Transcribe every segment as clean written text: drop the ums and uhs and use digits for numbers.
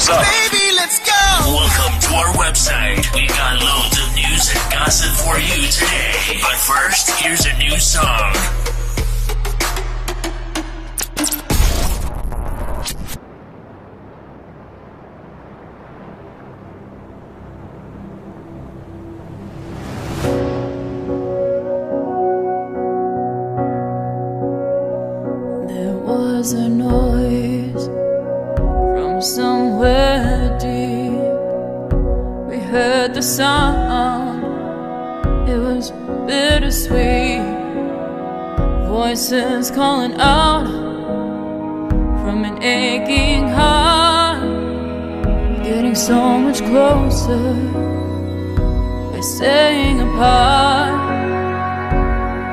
what's up? Baby, let's go. Welcome to our website. We got loads of news and gossip for you today. But first, here's a new song. There was a noise from somewhere deep. We heard the sound, it was bittersweet. Voices calling out from an aching heart, getting so much closer. We're staying apart,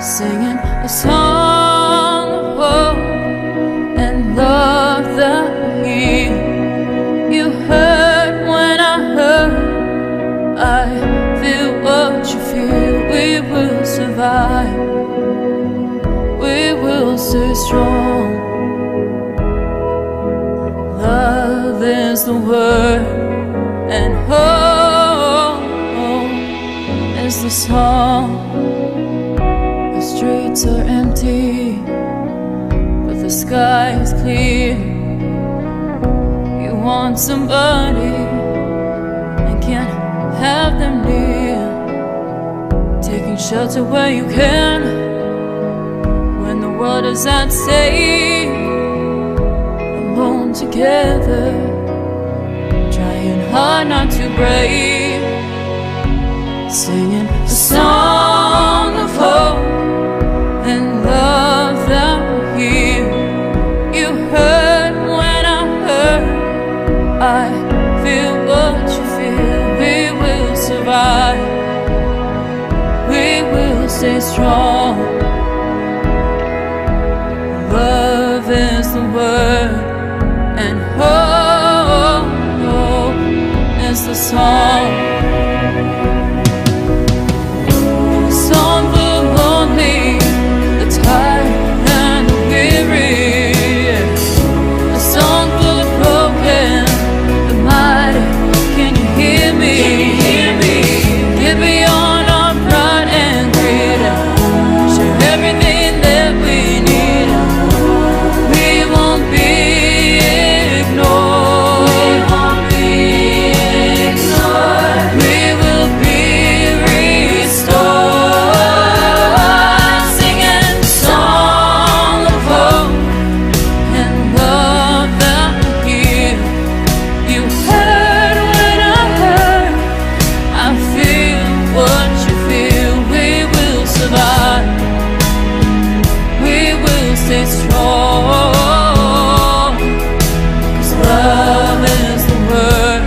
singing a song of hope and love that we. You heard when I heard. I feel what you feel. We will survive. We will stay strong. Love is the word, and hope is the song. The streets are empty, but the sky is clear. You want somebody and can't have them near. Taking shelter where you can when the world is at stake. Alone together, trying hard not to break. Singing a song of hope and love that will heal. You heard when I heard. I feel what you feel. We will survive. We will stay strong. Love is the word, and hope is the song. A song for the lonely, the tired and the weary. A song for the broken, the mighty. Can you hear me? Can you hear me? Get beyond our pride and greed. Share everything that we need. We won't be ignored. We won't be ignored. We will be restored. Singing a song of hope and love that will give. You heard when I heard. I feel what you feel. We will survive. We will stay strong. 'Cause love is the word,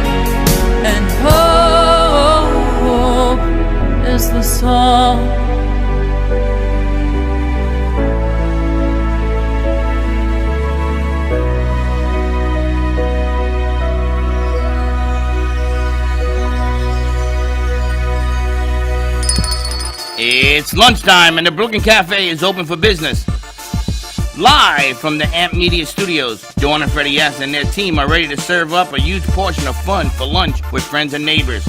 and hope is the song. It's lunchtime and the Brooklyn Cafe is open for business. Live from the Amp Media Studios, Dawn and Freddie S. and their team are ready to serve up a huge portion of fun for lunch with friends and neighbors.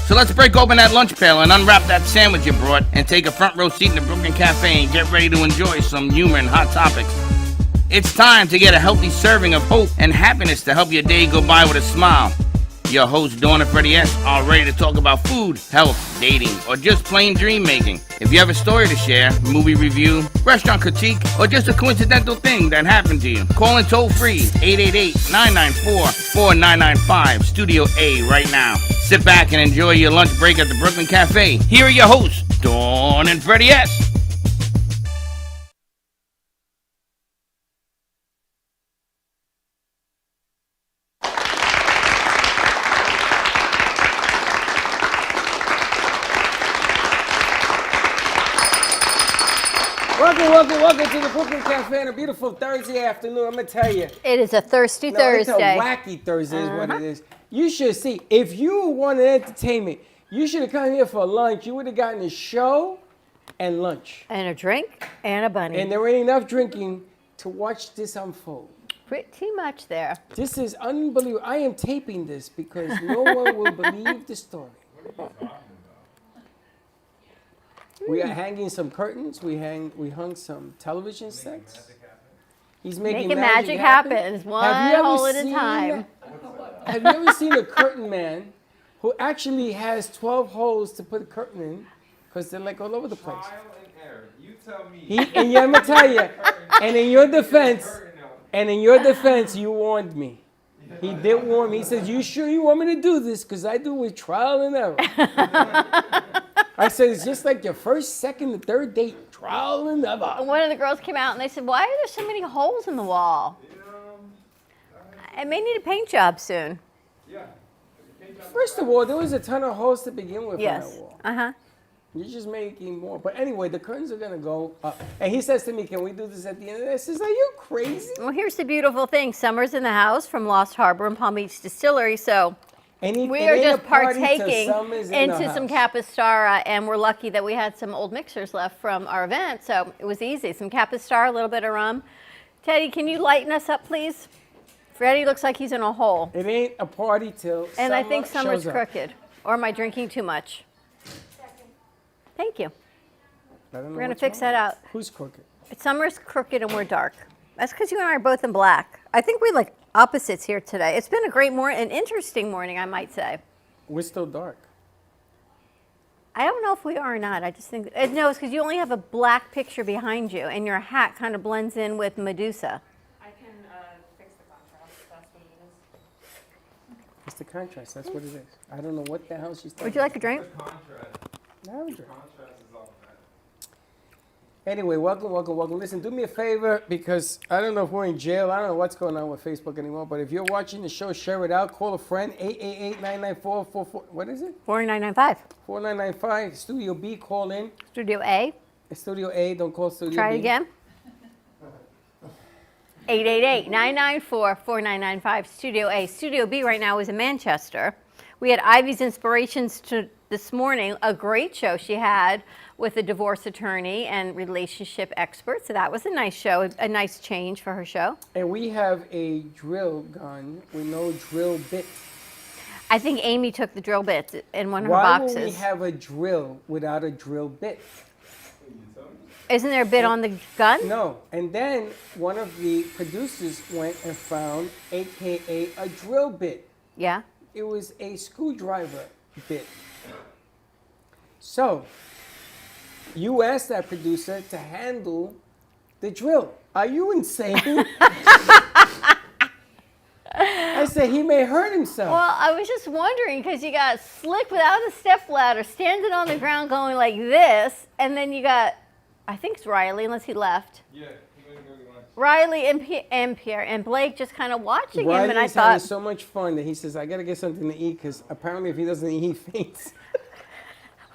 So let's break open that lunch pail and unwrap that sandwich you brought and take a front row seat in the Brooklyn Cafe and get ready to enjoy some humor and hot topics. It's time to get a healthy serving of hope and happiness to help your day go by with a smile. Your hosts, Dawn and Freddie S., are ready to talk about food, health, dating, or just plain dream making. If you have a story to share, movie review, restaurant critique, or just a coincidental thing that happened to you, call in toll free 888-994-4995, Studio A right now. Sit back and enjoy your lunch break at the Brooklyn Cafe. Here are your hosts, Dawn and Freddie S. Welcome to the Brooklyn Cafe on a beautiful Thursday afternoon. I'm going to tell you. It is a thirsty Thursday. It's a wacky Thursday is what it is. You should see, if you wanted entertainment, you should have come here for lunch. You would have gotten a show and lunch. And a drink and a bunny. And there ain't enough drinking to watch this unfold. pretty much there. This is unbelievable. I am taping this because no one will believe the story. We are hanging some curtains. We hung some television sets. He's making magic happen. It's one hole at a time. Have you ever seen a curtain man who actually has 12 holes to put a curtain in because they're like all over the place? Trial and error. You tell me. And I'm gonna tell you, and in your defense, you warned me. He did warn me. He said, "You sure you want me to do this? Because I do it with trial and error." I said, "It's just like your first, second, and third date, trial and error." One of the girls came out and they said, "Why are there so many holes in the wall?" It may need a paint job soon. Yeah. First of all, there was a ton of holes to begin with on Yes. that wall. Uh-huh. You're just making more. But anyway, the curtains are gonna go up. And he says to me, "Can we do this at the end of this?" I says, "Are you crazy?" Well, here's the beautiful thing. Summer's in the house from Lost Harbor and Palm Beach Distillery, so we are just partaking into some Capistara, and we're lucky that we had some old mixers left from our event, so it was easy. Some Capistara, a little bit of rum. Teddy, can you lighten us up, please? Freddie looks like he's in a hole. It ain't a party till And I think Summer's shows up. crooked. Or am I drinking too much? Thank you. I don't know We're going to what's fix wrong. that out. Who's crooked? Summer's crooked and we're dark. That's because you and I are both in black. I think we like opposites here today. It's been a great morning, an interesting morning, I might say. We're still dark. I don't know if we are or not. I just think, no, it's because you only have a black picture behind you and your hat kind of blends in with Medusa. I can fix the contrast. That's what it is. It's the contrast. That's what it is. I don't know what the hell she's talking Would you like a drink? Contrast. about. Contrast is all that. Anyway, welcome. Listen, do me a favor because I don't know if we're in jail. I don't know what's going on with Facebook anymore. But if you're watching the show, share it out. Call a friend. 888-994-44. What is it? 4995. 4995. Studio B. Call in. Studio A. Studio A. Don't call Studio Try B. it again. 888-994-4995. Studio A. Studio B right now is in Manchester. We had Ivy's Inspirations this morning, a great show she had with a divorce attorney and relationship expert. So that was a nice show, a nice change for her show. And we have a drill gun with no drill bit. I think Amy took the drill bits in one of her Why boxes. will we have a drill without a drill bit? Isn't there a bit on the gun? No. And then one of the producers went and found AKA a drill bit. Yeah. It was a screwdriver bit. So you asked that producer to handle the drill. Are you insane? I said he may hurt himself. Well, I was just wondering because you got Slick without a stepladder standing on the ground going like this, and then you got, I think it's Riley, unless he left. Yeah. He went to go to lunch. Riley and Pierre and Blake just kind of watching him, and I Riley's having thought, so much fun that he says, "I gotta get something to eat," because apparently if he doesn't eat, he faints.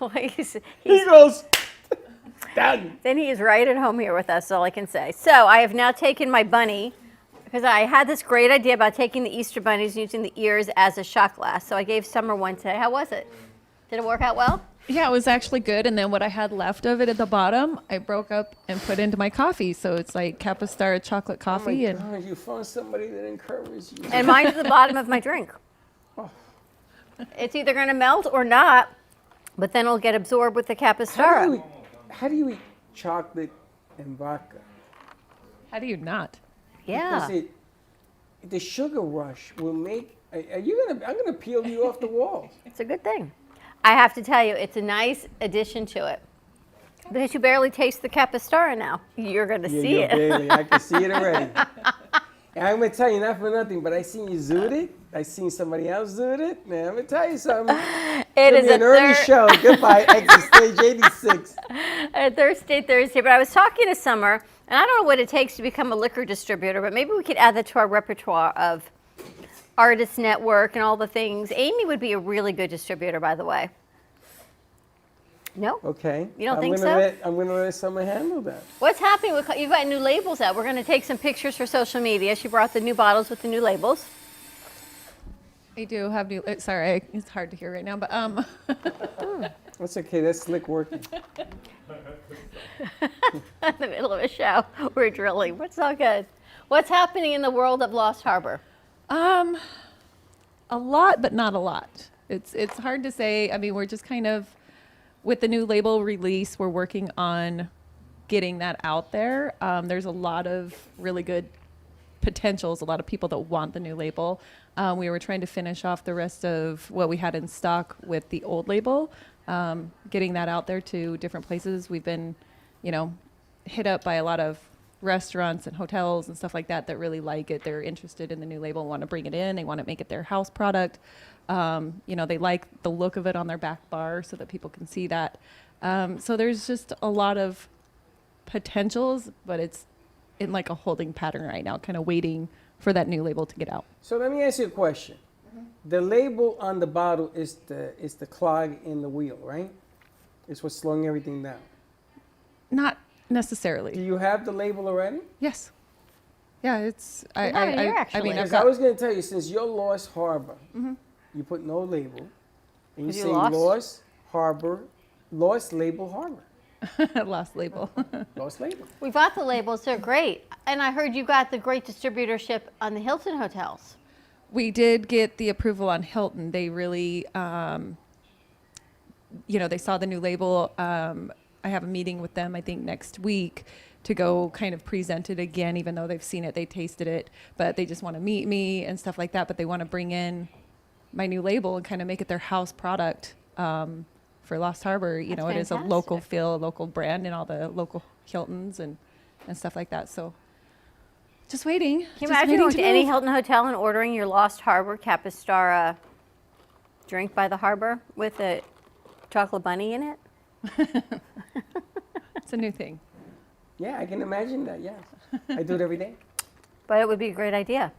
well, he's, He goes, done. then he is right at home here with us, all I can say. So I have now taken my bunny, because I had this great idea about taking the Easter bunnies and using the ears as a shot glass. So I gave Summer one today. How was it? Did it work out well? Yeah, it was actually good. And then what I had left of it at the bottom, I broke up and put into my coffee. So it's like Capistara chocolate Oh coffee. my And God, you found somebody that encourages you. And mine's at the bottom of my drink. It's either going to melt or not, but then it'll get absorbed with the Capistara. How do you eat chocolate and vodka? how do you not? Yeah. Because the sugar rush will make. I'm gonna peel you off the walls. It's a good thing. I have to tell you, it's a nice addition to it. Because you barely taste the Capistara now. You're going to see Yeah, it. Bailey, I can see it already. And I'm gonna tell you, not for nothing, but I seen you zoot it. I seen somebody else zoot it. Man, I'm gonna tell you something. It is an early show. Goodbye, exit stage 86. Thursday, but I was talking to Summer, and I don't know what it takes to become a liquor distributor, but maybe we could add that to our repertoire of Artist Network and all the things. Amy would be a really good distributor, by the way. No? Okay. You don't think so? I'm gonna let someone handle that. What's happening with, you've got new labels out. We're going to take some pictures for social media. She brought the new bottles with the new labels. I do have new, sorry, it's hard to hear right now, but That's okay. That's slick working. In the middle of a show, we're drilling. It's all good. What's happening in the world of Lost Harbor? A lot, but not a lot. It's hard to say. I mean, we're just kind of with the new label release. We're working on getting that out there. There's a lot of really good potentials. A lot of people that want the new label. We were trying to finish off the rest of what we had in stock with the old label, getting that out there to different places. We've been, hit up by a lot of restaurants and hotels and stuff like that that really like it. They're interested in the new label, want to bring it in. They want to make it their house product. They like the look of it on their back bar so that people can see that. So there's just a lot of potentials, but it's in like a holding pattern right now, kind of waiting for that new label to get out. So let me ask you a question. The label on the bottle is the clog in the wheel, right? It's what's slowing everything down. Not Do necessarily. you have the label already? Yes. Yeah, it's. We have it here, actually. I've Because I got was going to tell you, since you're Lost Harbor, you put no label, and you Is you say lost? Lost Harbor, Lost Label Harbor, lost label. Lost Label. We got the labels. They're great. And I heard you got the great distributorship on the Hilton hotels. We did get the approval on Hilton. They really, they saw the new label. I have a meeting with them, I think, next week to go kind of present it again, even though they've seen it, they tasted it, but they just want to meet me and stuff like that. But they want to bring in my new label and kind of make it their house product for Lost Harbor. It is a local fantastic. feel, a local brand in all the local Hiltons and stuff like that. So just waiting. Can you just imagine waiting going to any move. Hilton hotel and ordering your Lost Harbor Capistara drink by the harbor with a chocolate bunny in it? It's a new thing. Yeah, I can imagine that, yes. I do it every day. But it would be a great idea.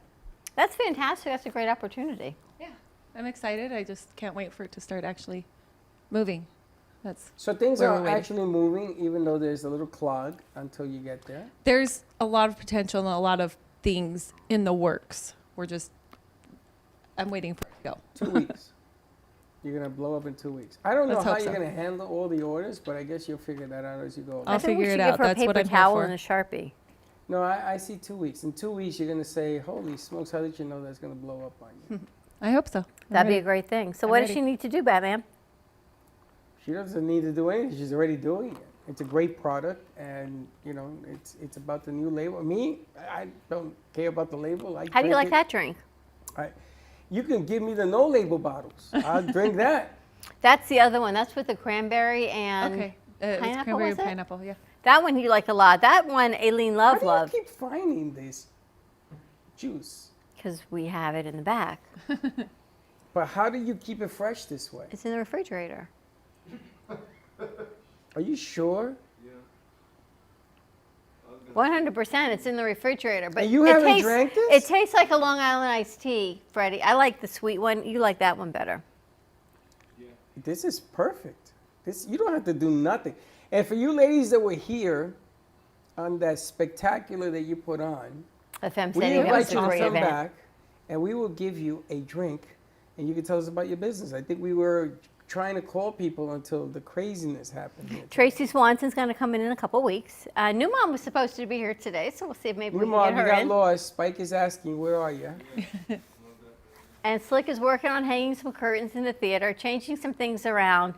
That's fantastic. That's a great opportunity. Yeah, I'm excited. I just can't wait for it to start actually moving. So things Where we're are waiting. actually moving, even though there's a little clog until you get there. There's a lot of potential and a lot of things in the works. I'm waiting for it to go. 2 weeks. You're going to blow up in 2 weeks. I don't know Let's how hope you're so. going to handle all the orders, but I guess you'll figure that out as you go. I'll I think we figure it should out. give her a That's what paper I'm here towel for. and a Sharpie. No, I see 2 weeks. In 2 weeks, you're going to say, holy smokes, how did you know that's going to blow up on you? I hope so. I'm That'd be a ready. great thing. So I'm what does ready. she need to do, Batman? She doesn't need to do anything. She's already doing it. It's a great product, and, it's about the new label. Me, I don't care about the label. How do you like that drink? You can give me the no-label bottles. I'll drink that. That's the other one. That's with the cranberry and Okay. It's pineapple, cranberry was and it? pineapple, yeah. That one you like a lot. That one, Aileen How Love do you loved keep finding this juice? because we have it in the back. But how do you keep it fresh this way? It's in the refrigerator. Are you sure? 100%. It's in the refrigerator. But And you it haven't tastes, drank this? It tastes like a Long Island iced tea, Freddie. I like the sweet one. You like that one better. This is perfect. You don't have to do nothing. And for you ladies that were here on that spectacular that you put on, The Femme we City, that invite was you a to great come event. back, and we will give you a drink, and you can tell us about your business. I think we were trying to call people until the craziness happened here. Tracy Swanson's going to come in a couple weeks. New Mom was supposed to be here today, so we'll see if maybe we Your can mom, get you her got in. lost. Spike is asking, where are you? And Slick is working on hanging some curtains in the theater, changing some things around.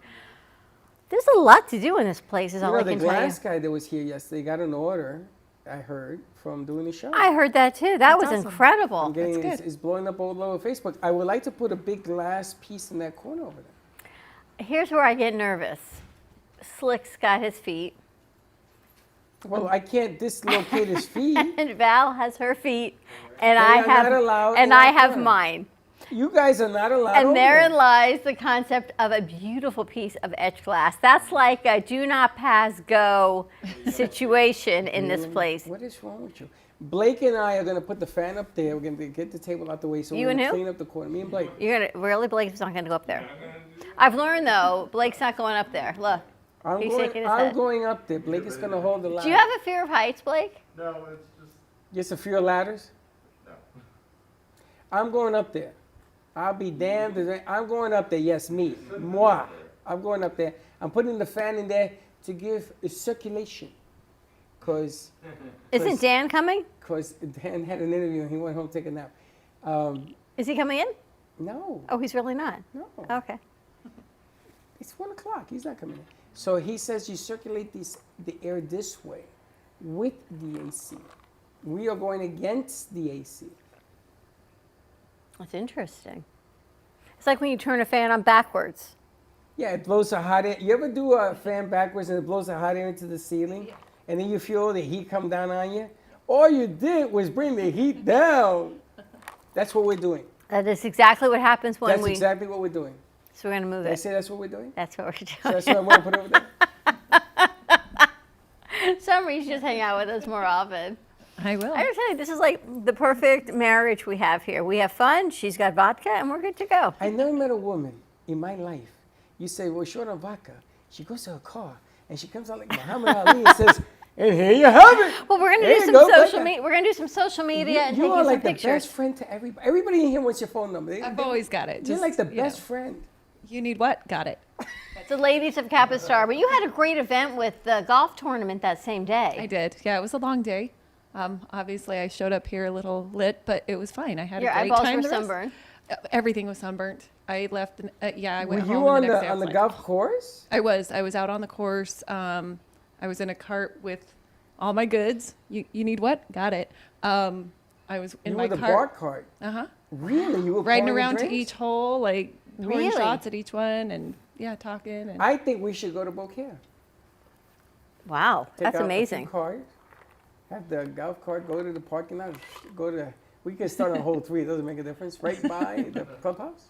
There's a lot to do in this place, is all I The can tell you. glass guy that was here yesterday got an order, I heard, from doing the show. I heard that too. That was awesome. incredible. I'm getting That's it's blowing up all over Facebook. I would like to put a big glass piece in that corner over there. Here's where I get nervous. Slick's got his feet, Well, I can't dislocate his feet. and Val has her feet, and They I are have not allowed and in I our have corner. mine. You guys are not allowed over And therein there. lies the concept of a beautiful piece of etched glass. That's like a do not pass go situation in this place. What is wrong with you? Blake and I are going to put the fan up there. We're going to get the table out the way so You we're and going to who? clean up the corner. Me and Blake. You're gonna really Blake's not gonna go up there. I've learned though, Blake's not going up there. Look, he's shaking his I'm head. going up there. Blake is going to hold the ladder. Do you have a fear of heights, Blake? No, it's just Just a few ladders? no. I'm going up there. I'll be damned. I'm going up there. Yes, me. Moi. I'm going up there. I'm putting the fan in there to give a circulation. because Isn't Dan coming? Dan had an interview and he went home to take a nap. Is he coming in? No, Oh, he's really not. no. Okay. It's 1 o'clock. He's not coming in. So he says you circulate the air this way with the AC. We are going against the AC. That's interesting. It's like when you turn a fan on backwards. Yeah, it blows the hot air. You ever do a fan backwards and it blows the hot air into the ceiling? And then you feel the heat come down on you? All you did was bring the heat down. That's what we're doing. That is exactly what happens when That's exactly what we're doing. So we're going to move Did I it. say that's what we're doing? That's what we're doing. So that's what I'm going to put over there? Summer, you should just hang out with us more often. I will. I gotta tell you, this is like the perfect marriage we have here. We have fun, she's got vodka, and we're good to go. I never met a woman in my life. You say, well, short on vodka. She goes to her car and she comes out like Muhammad Ali and says, and here you have it. Well, we're gonna There do you some go, social vodka. media. We're gonna do some social media and You take are you some like the pictures. best friend to everybody. Everybody in here wants your phone number. I've always got it. You're Just, like the you know, best friend. You need what? Got it. The ladies of Capistar. But you had a great event with the golf tournament that same day. I did. Yeah, it was a long day. Obviously, I showed up here a little lit, but it was fine. I had Your a great eyeballs time. were The rest- sunburned. Everything was sunburnt. I left. Yeah, I Were went home. you on the next day. I on was the like, golf course? I was out on the course. I was in a cart with all my goods. You need what? Got it. I was in You my were the cart. bar cart. Really? You were Riding pouring around to drinks? each hole, like pouring Really? shots at each one, and yeah, talking. And I think we should go to Beaucaire. Wow, Take that's out a few amazing. cards, have the golf cart go to the parking lot. We can start on hole 3. It doesn't make a difference. Right by the clubhouse.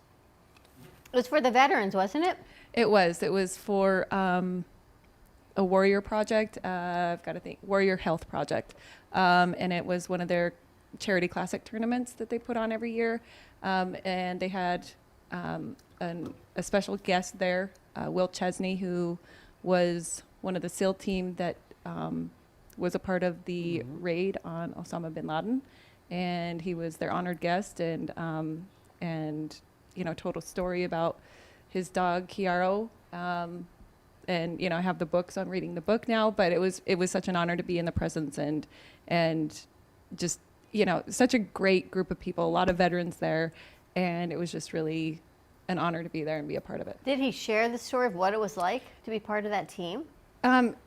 It was for the veterans, wasn't it? It was for a Warrior Project. I've got to think, Warrior Health Project, and it was one of their charity classic tournaments that they put on every year, and they had a special guest there, Will Chesney, who was one of the SEAL team that was a part of the raid on Osama bin Laden, and he was their honored guest, and told a story about his dog Kiaro. And I have the books. I'm reading the book now, but it was such an honor to be in the presence and just such a great group of people, a lot of veterans there, and it was just really an honor to be there and be a part of it. Did he share the story of what it was like to be part of that team?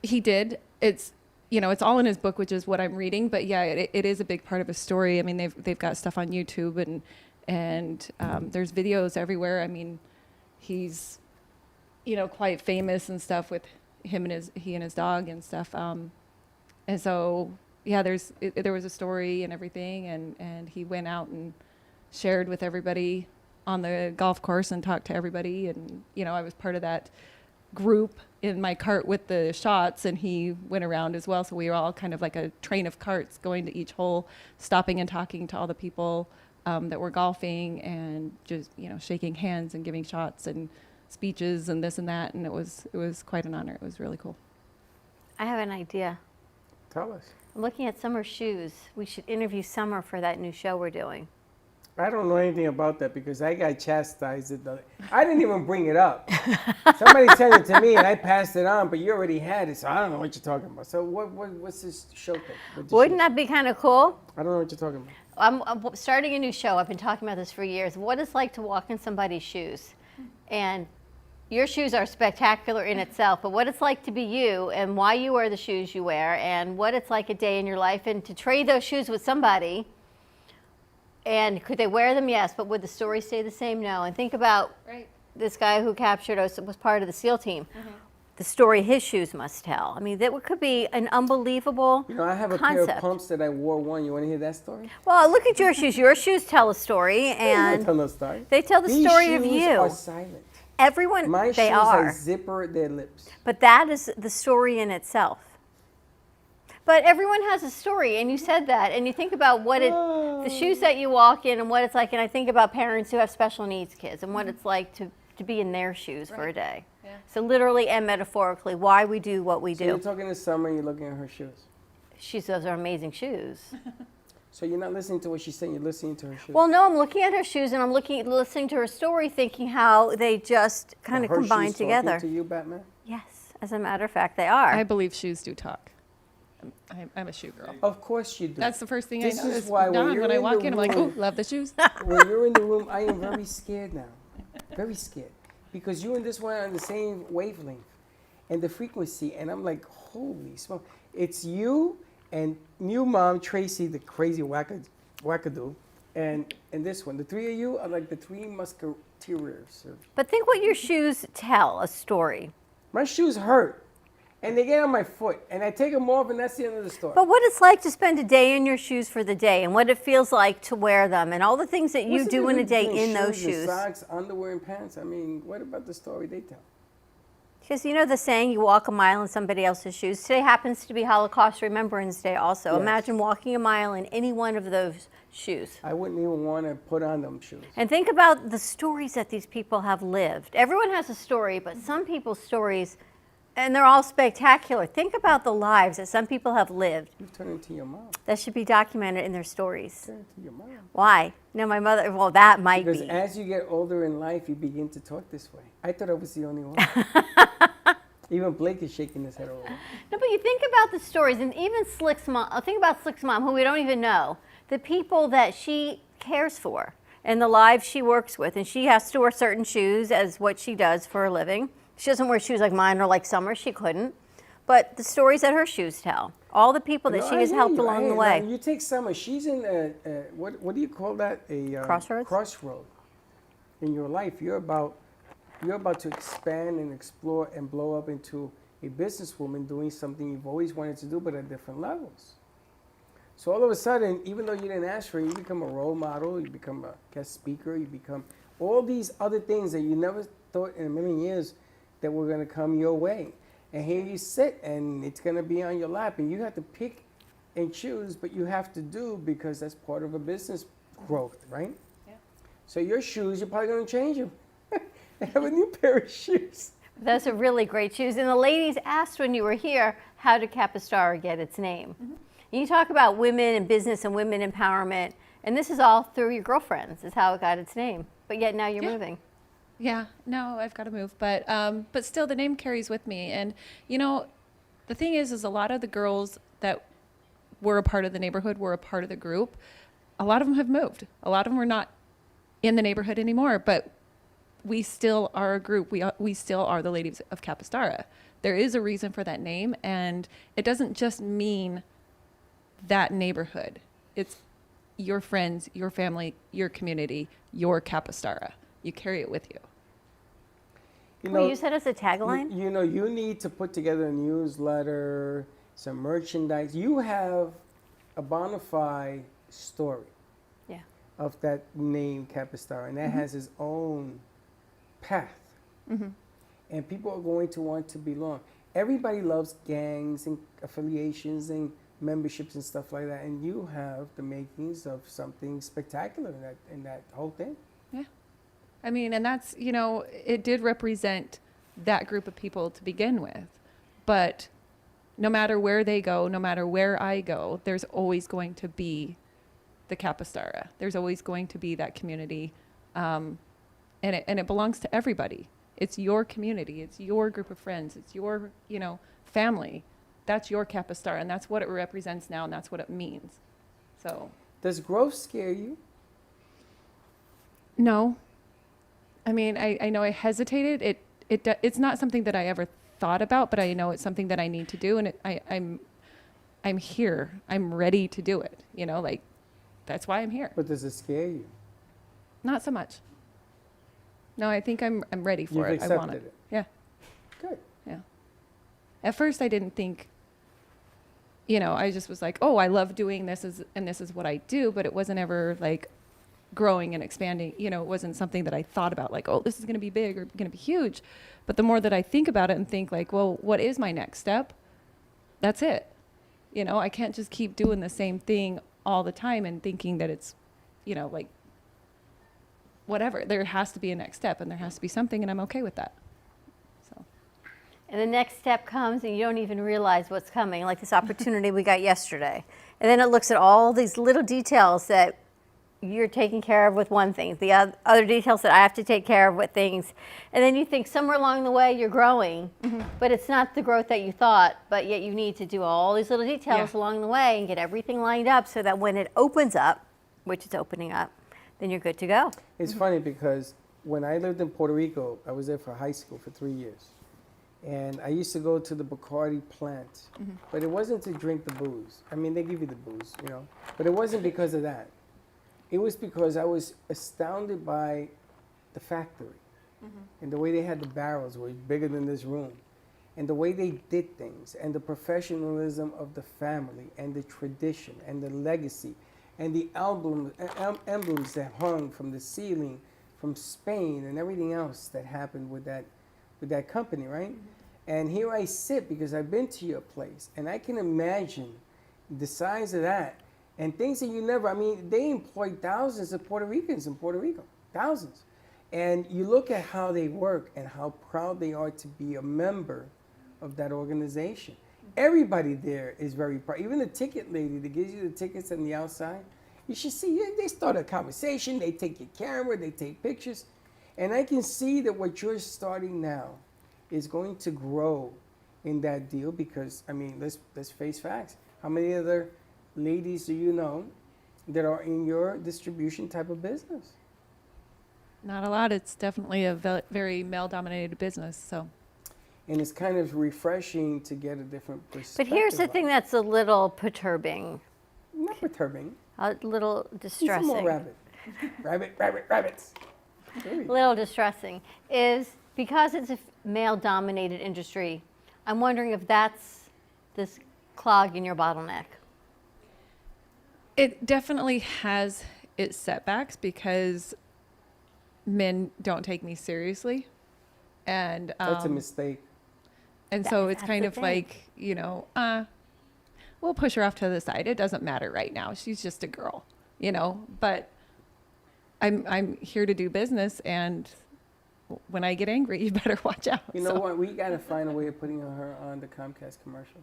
He did. It's it's all in his book, which is what I'm reading. But yeah, it is a big part of his story. I mean, they've got stuff on YouTube and there's videos everywhere. I mean, he's quite famous and stuff with him and his dog and stuff. And so yeah, there was a story and everything, and he went out and shared with everybody on the golf course and talked to everybody, and I was part of that group in my cart with the shots, and he went around as well, so we were all kind of like a train of carts going to each hole, stopping and talking to all the people that were golfing, and just shaking hands and giving shots and speeches and this and that, and it was quite an honor. It was really cool. I have an idea. Tell us. I'm looking at Summer's shoes. We should interview Summer for that new show we're doing. I don't know anything about that because I got chastised. I didn't even bring it up. Somebody sent it to me and I passed it on, but you already had it, so I don't know what you're talking about. So what's this show thing? Wouldn't that be kind of cool? I don't know what you're talking about. I'm starting a new show. I've been talking about this for years. What it's like to walk in somebody's shoes. And your shoes are spectacular in itself, but what it's like to be you and why you wear the shoes you wear and what it's like a day in your life, and to trade those shoes with somebody. And could they wear them? Yes, but would the story stay the same? No. And think about this guy who captured us, was part of the SEAL team. The story his shoes must tell. I mean, that could be an unbelievable I have a concept. pair of pumps that I wore one. You want to hear that story? Well, look at your shoes. Your shoes tell a story, I and tell no story. they tell the These story of shoes you. are silent. Everyone, My they shoes are. zipper their lips. But that is the story in itself. But everyone has a story, and you said that, and you think about the shoes that you walk in and what it's like, and I think about parents who have special needs kids and what it's like to be in their shoes for a day. Yeah. So literally and metaphorically, why we do what we So do. you're talking to Summer and you're looking at her shoes. Those are amazing shoes. So you're not listening to what she's saying, you're listening to her shoes. Well, no, I'm looking at her shoes, and I'm listening to her story, thinking how they just kind of Her combine shoes together. talking to you, Batman? Yes, as a matter of fact, they are. I believe shoes do talk. I'm a shoe girl. Of course you do. That's the first thing This I is notice. why when Dawn, you're when I in walk the in, I'm like, oh, room- love the shoes. When you're in the room, I am very scared now. Very scared. Because you and this one are on the same wavelength and the frequency. And I'm like, holy smoke. It's you and new mom, Tracy, the crazy wackadoo, and this one. The three of you are like the three musketeers. But think what your shoes tell a story. My shoes hurt. And they get on my foot. And I take them off, and that's the end of the story. But what it's like to spend a day in your shoes for the day and what it feels like to wear them and all the things that you What's the do in a difference day between in those shoes and shoes. Socks, underwear, and pants. I mean, what about the story they tell? Because you know the saying, you walk a mile in somebody else's shoes. Today happens to be Holocaust Remembrance Day also. Yes. Imagine walking a mile in any one of those shoes. I wouldn't even want to put on them shoes. And think about the stories that these people have lived. Everyone has a story, but some people's stories, and they're all spectacular. Think about the lives that some people have lived You turn into your mom. that should be documented in their stories. Turn into your mom. Why? No, my mother, well, that might Because be. as you get older in life, you begin to talk this way. I thought I was the only one. Even Blake is shaking his head over. No, but you think about the stories, and even Slick's mom, think about Slick's mom, who we don't even know, the people that she cares for and the lives she works with. And she has to wear certain shoes as what she does for a living. She doesn't wear shoes like mine or like Summer, she couldn't. But the stories that her shoes tell, all the people that No, she I has hear helped you. along the Now, way. you take Summer. She's in what do you call that? A Crossroads? Crossroad in your life. You're about to expand and explore and blow up into a businesswoman doing something you've always wanted to do, but at different levels. So all of a sudden, even though you didn't ask for it, you become a role model, you become a guest speaker, you become all these other things that you never thought in a million years that were going to come your way. And here you sit, and it's going to be on your lap, and you have to pick and choose, but you have to do because that's part of a business growth, right? Yeah. So your shoes, you're probably going to change them. Have a new pair of shoes. Those are really great shoes. And the ladies asked when you were here, how did Capistara get its name? Mm-hmm. You talk about women in business and women empowerment, and this is all through your girlfriends, is how it got its name. But yet now you're Yeah. moving. Yeah, no, I've got to move, but still, the name carries with me. And you know, the thing is a lot of the girls that were a part of the neighborhood, were a part of the group. A lot of them have moved. A lot of them are not in the neighborhood anymore, but we still are a group. We still are the Ladies of Capistara. There is a reason for that name, and it doesn't just mean that neighborhood. It's your friends, your family, your community, your Capistara. You carry it with you. You Can we use that as a tagline? You know, you need to put together a newsletter, some merchandise. You have a bona fide story Yeah. of that name, Capistara, and that has its own path. And people are going to want to belong. Everybody loves gangs and affiliations and memberships and stuff like that, and you have the makings of something spectacular in that whole thing. Yeah. I mean, and that's, you know, it did represent that group of people to begin with. But no matter where they go, no matter where I go, there's always going to be the Capistara. There's always going to be that community. And it belongs to everybody. It's your community. It's your group of friends. It's your, you know, family. That's your Capistara, and that's what it represents now, and that's what it means. So. Does growth scare you? No. I mean, I know I hesitated. It's not something that I ever thought about, but I know it's something that I need to do, and I'm here. I'm ready to do it. You know, like, that's why I'm here. But does it scare you? Not so much. No, I think I'm ready for You've it. I want accepted it. it. Yeah. Good. Yeah. At first, I didn't think. You know, I just was like, oh, I love doing this, and this is what I do, but it wasn't ever like growing and expanding. You know, it wasn't something that I thought about, like, oh, this is going to be big or going to be huge. But the more that I think about it and think, like, well, what is my next step? That's it. You know, I can't just keep doing the same thing all the time and thinking that it's, you know, like, whatever. There has to be a next step, and there has to be something, and I'm okay with that. So. And the next step comes and you don't even realize what's coming, like this opportunity we got yesterday. And then it looks at all these little details that you're taken care of with one thing, the other details that I have to take care of with things. And then you think somewhere along the way you're growing, but it's not the growth that you thought, but yet you need to do all these little details along the way and get everything lined up so that when it opens up, which it's opening up, then you're good to go. It's funny because when I lived in Puerto Rico, I was there for high school for 3 years. And I used to go to the Bacardi plant, but it wasn't to drink the booze. I mean, they give you the booze, you know, but it wasn't because of that. It was because I was astounded by the factory and the way they had the barrels were bigger than this room, and the way they did things, and the professionalism of the family, and the tradition, and the legacy, and the emblems that hung from the ceiling from Spain and everything else that happened with that company, right? And here I sit because I've been to your place, and I can imagine the size of that and things that you never, I mean, they employ thousands of Puerto Ricans in Puerto Rico, thousands. And you look at how they work and how proud they are to be a member of that organization. Everybody there is very proud. Even the ticket lady that gives you the tickets on the outside, you should see, they start a conversation, they take your camera, they take pictures. And I can see that what you're starting now is going to grow in that deal because, I mean, let's face facts. How many other ladies do you know that are in your distribution type of business? Not a lot. It's definitely a very male-dominated business. So, and it's kind of refreshing to get a different perspective. But here's the thing that's a little perturbing. Not perturbing. A little distressing. He's a more rabbits. A little distressing is because it's a male-dominated industry. I'm wondering if that's this clog in your bottleneck. it definitely has its setbacks because men don't take me seriously. And That's a mistake. And so it's That's kind the of thing. like, you know, we'll push her off to the side. It doesn't matter right now. She's just a girl, you know, but I'm here to do business, and when I get angry, you better watch out. You know what? We got to find a way of putting her on the Comcast commercial.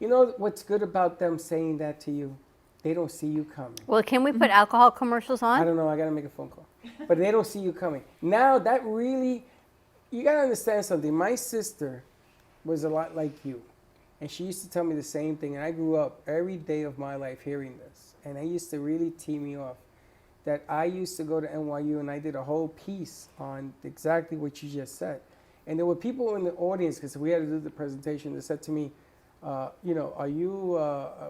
You know what's good about them saying that to you? They don't see you coming. Well, can we put alcohol commercials I on? don't know. I got to make a phone call. But they don't see you coming. Now, that really, you got to understand something. My sister was a lot like you. And she used to tell me the same thing. And I grew up every day of my life hearing this. And it used to really tee me off. That I used to go to NYU and I did a whole piece on exactly what you just said. And there were people in the audience, because we had to do the presentation, that said to me, you know, are you,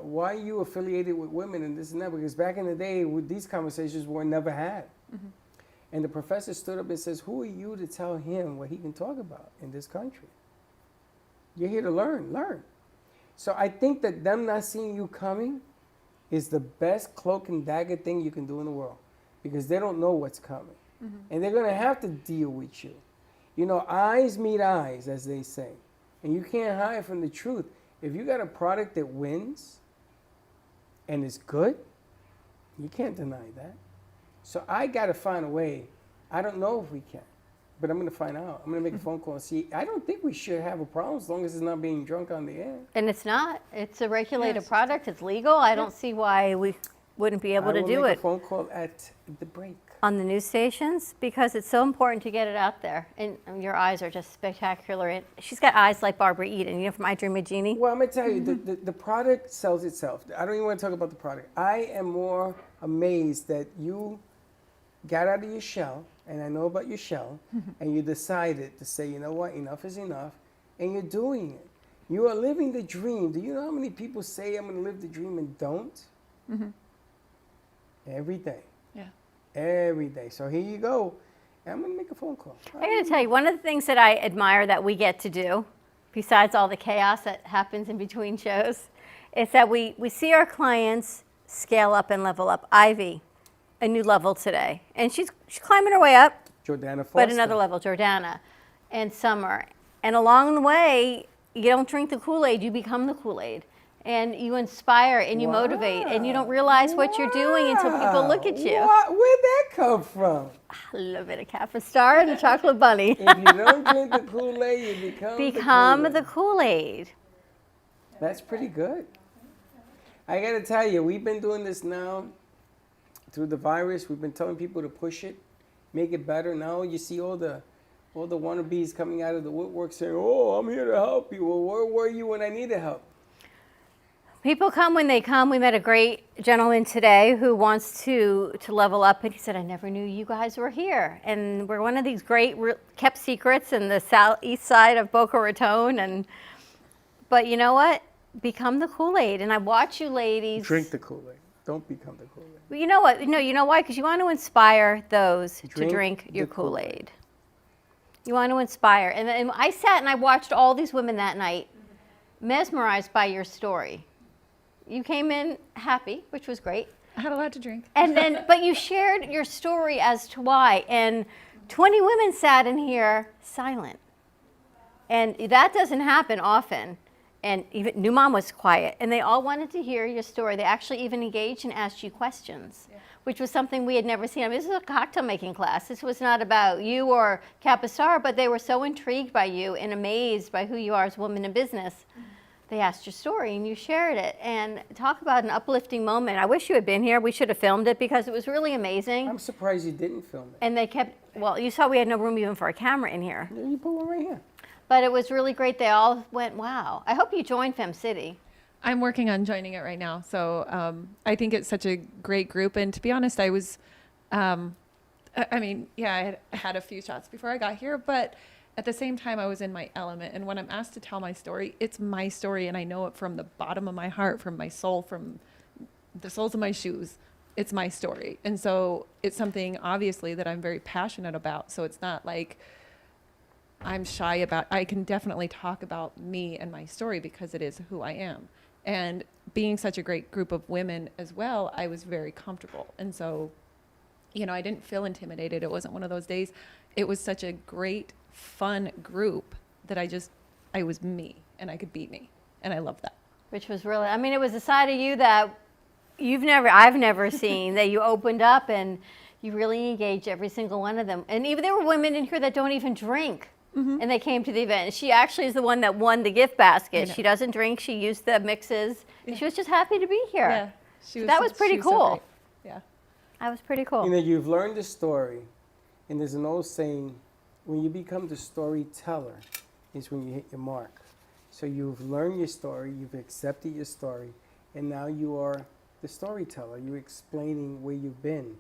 why are you affiliated with women and this and that? Because back in the day, these conversations were never had. Mm-hmm. And the professor stood up and says, who are you to tell him what he can talk about in this country? You're here to learn. So I think that them not seeing you coming is the best cloak and dagger thing you can do in the world, because they don't know what's coming. Mm-hmm. And they're going to have to deal with you. You know, eyes meet eyes, as they say. And you can't hide from the truth. If you got a product that wins and is good, you can't deny that. So I got to find a way. I don't know if we can, but I'm going to find out. I'm going to make a phone call and see. I don't think we should have a problem as long as it's not being drunk on the air. And it's not. It's a regulated product. It's legal. I don't see why we wouldn't be able to do I will make it a phone call at the break. on the news stations, because it's so important to get it out there. And your eyes are just spectacular. And she's got eyes like Barbara Eden, you know, from I Dream of Jeannie. Well, I'm going to tell you, the product sells itself. I don't even want to talk about the product. I am more amazed that you got out of your shell, and I know about your shell, and you decided to say, you know what, enough is enough, and you're doing it. You are living the dream. Do you know how many people say I'm going to live the dream and don't? Mm-hmm. Every day. Yeah. Every day. So here you go. I'm going to make a phone call. I got to tell you, one of the things that I admire that we get to do, besides all the chaos that happens in between shows, is that we see our clients scale up and level up. Ivy, a new level today. And she's climbing her way up. Jordana Foster. But another level, Jordana and Summer. And along the way, you don't drink the Kool-Aid, you become the Kool-Aid. And you inspire and you motivate, and you don't realize what you're doing until people look at you. Where'd that come from? A little bit of Kappa Star and a chocolate bunny. If you don't drink the Kool-Aid, you Become the the Kool-Aid. That's pretty good. I got to tell you, we've been doing this now through the virus, we've been telling people to push it, make it better. Now you see all the wannabes coming out of the woodwork saying, "Oh, I'm here to help you." Well, where were you when I needed help? People come when they come. We met a great gentleman today who wants to level up, and he said, "I never knew you guys were here." And we're one of these great kept secrets in the southeast side of Boca Raton. But you know what? Become the Kool-Aid. And I watch you ladies. Drink the Kool-Aid. Don't become the Kool-Aid. But you know what? No, you know why? Because you want to inspire those to drink your Kool-Aid. You want to inspire. And I sat and I watched all these women that night, mesmerized by your story. You came in happy, which was great. I had a lot to drink. And then, but you shared your story as to why. And 20 women sat in here silent. And that doesn't happen often. And even New Mom was quiet. And they all wanted to hear your story. They actually even engaged and asked you questions, which was something we had never seen. I mean, this is a cocktail making class. This was not about you or Capistar, but they were so intrigued by you and amazed by who you are as a woman in business. They asked your story and you shared it. And talk about an uplifting moment. I wish you had been here. We should have filmed it because it was really amazing. I'm surprised you didn't film it. And they kept, well, you saw we had no room even for a camera in here. You put one right here. But it was really great. They all went, wow. I hope you joined Fem City. I'm working on joining it right now. So I think it's such a great group. And to be honest, I was, I had a few shots before I got here, but at the same time, I was in my element. And when I'm asked to tell my story, it's my story. And I know it from the bottom of my heart, from my soul, from the soles of my shoes. It's my story. And so it's something, obviously, that I'm very passionate about. So it's not like I'm shy about. I can definitely talk about me and my story because it is who I am. And being such a great group of women as well, I was very comfortable. And so, I didn't feel intimidated. It wasn't one of those days. It was such a great, fun group that I was me and I could be me. And I love that. Which was really, it was a side of you that I've never seen, that you opened up and you really engaged every single one of them. And even there were women in here that don't even drink. Mm-hmm. And they came to the event. She actually is the one that won the gift basket. She doesn't drink. She used the mixes. Yeah. She was just happy to be here. Yeah, that was pretty cool. So yeah. That was pretty cool. You've learned the story, and there's an old saying, when you become the storyteller is when you hit your mark. So you've learned your story, you've accepted your story, and now you are the storyteller. You're explaining where you've been.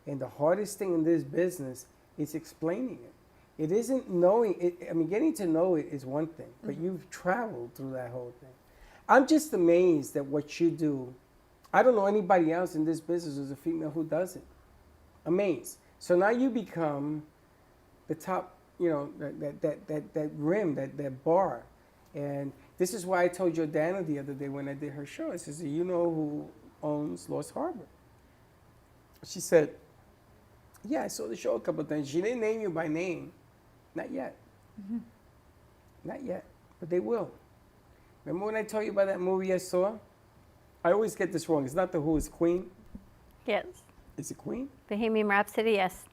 And the hardest thing in this business is explaining it. It isn't knowing it. Getting to know it is one thing, but you've traveled through that whole thing. I'm just amazed at what you do. I don't know anybody else in this business as a female who does it. Amazed. So now you become the top, that rim, that bar. And this is why I told Jordana the other day when I did her show. I said, you know who owns Lost Harbor? She said, yeah, I saw the show a couple of times. She didn't name you by name. Not yet. Mm-hmm. Not yet. But they will. Remember when I told you about that movie I saw? I always get this wrong. It's not The Who, it's Queen. Yes. Is it Queen? Bohemian Rhapsody, yes.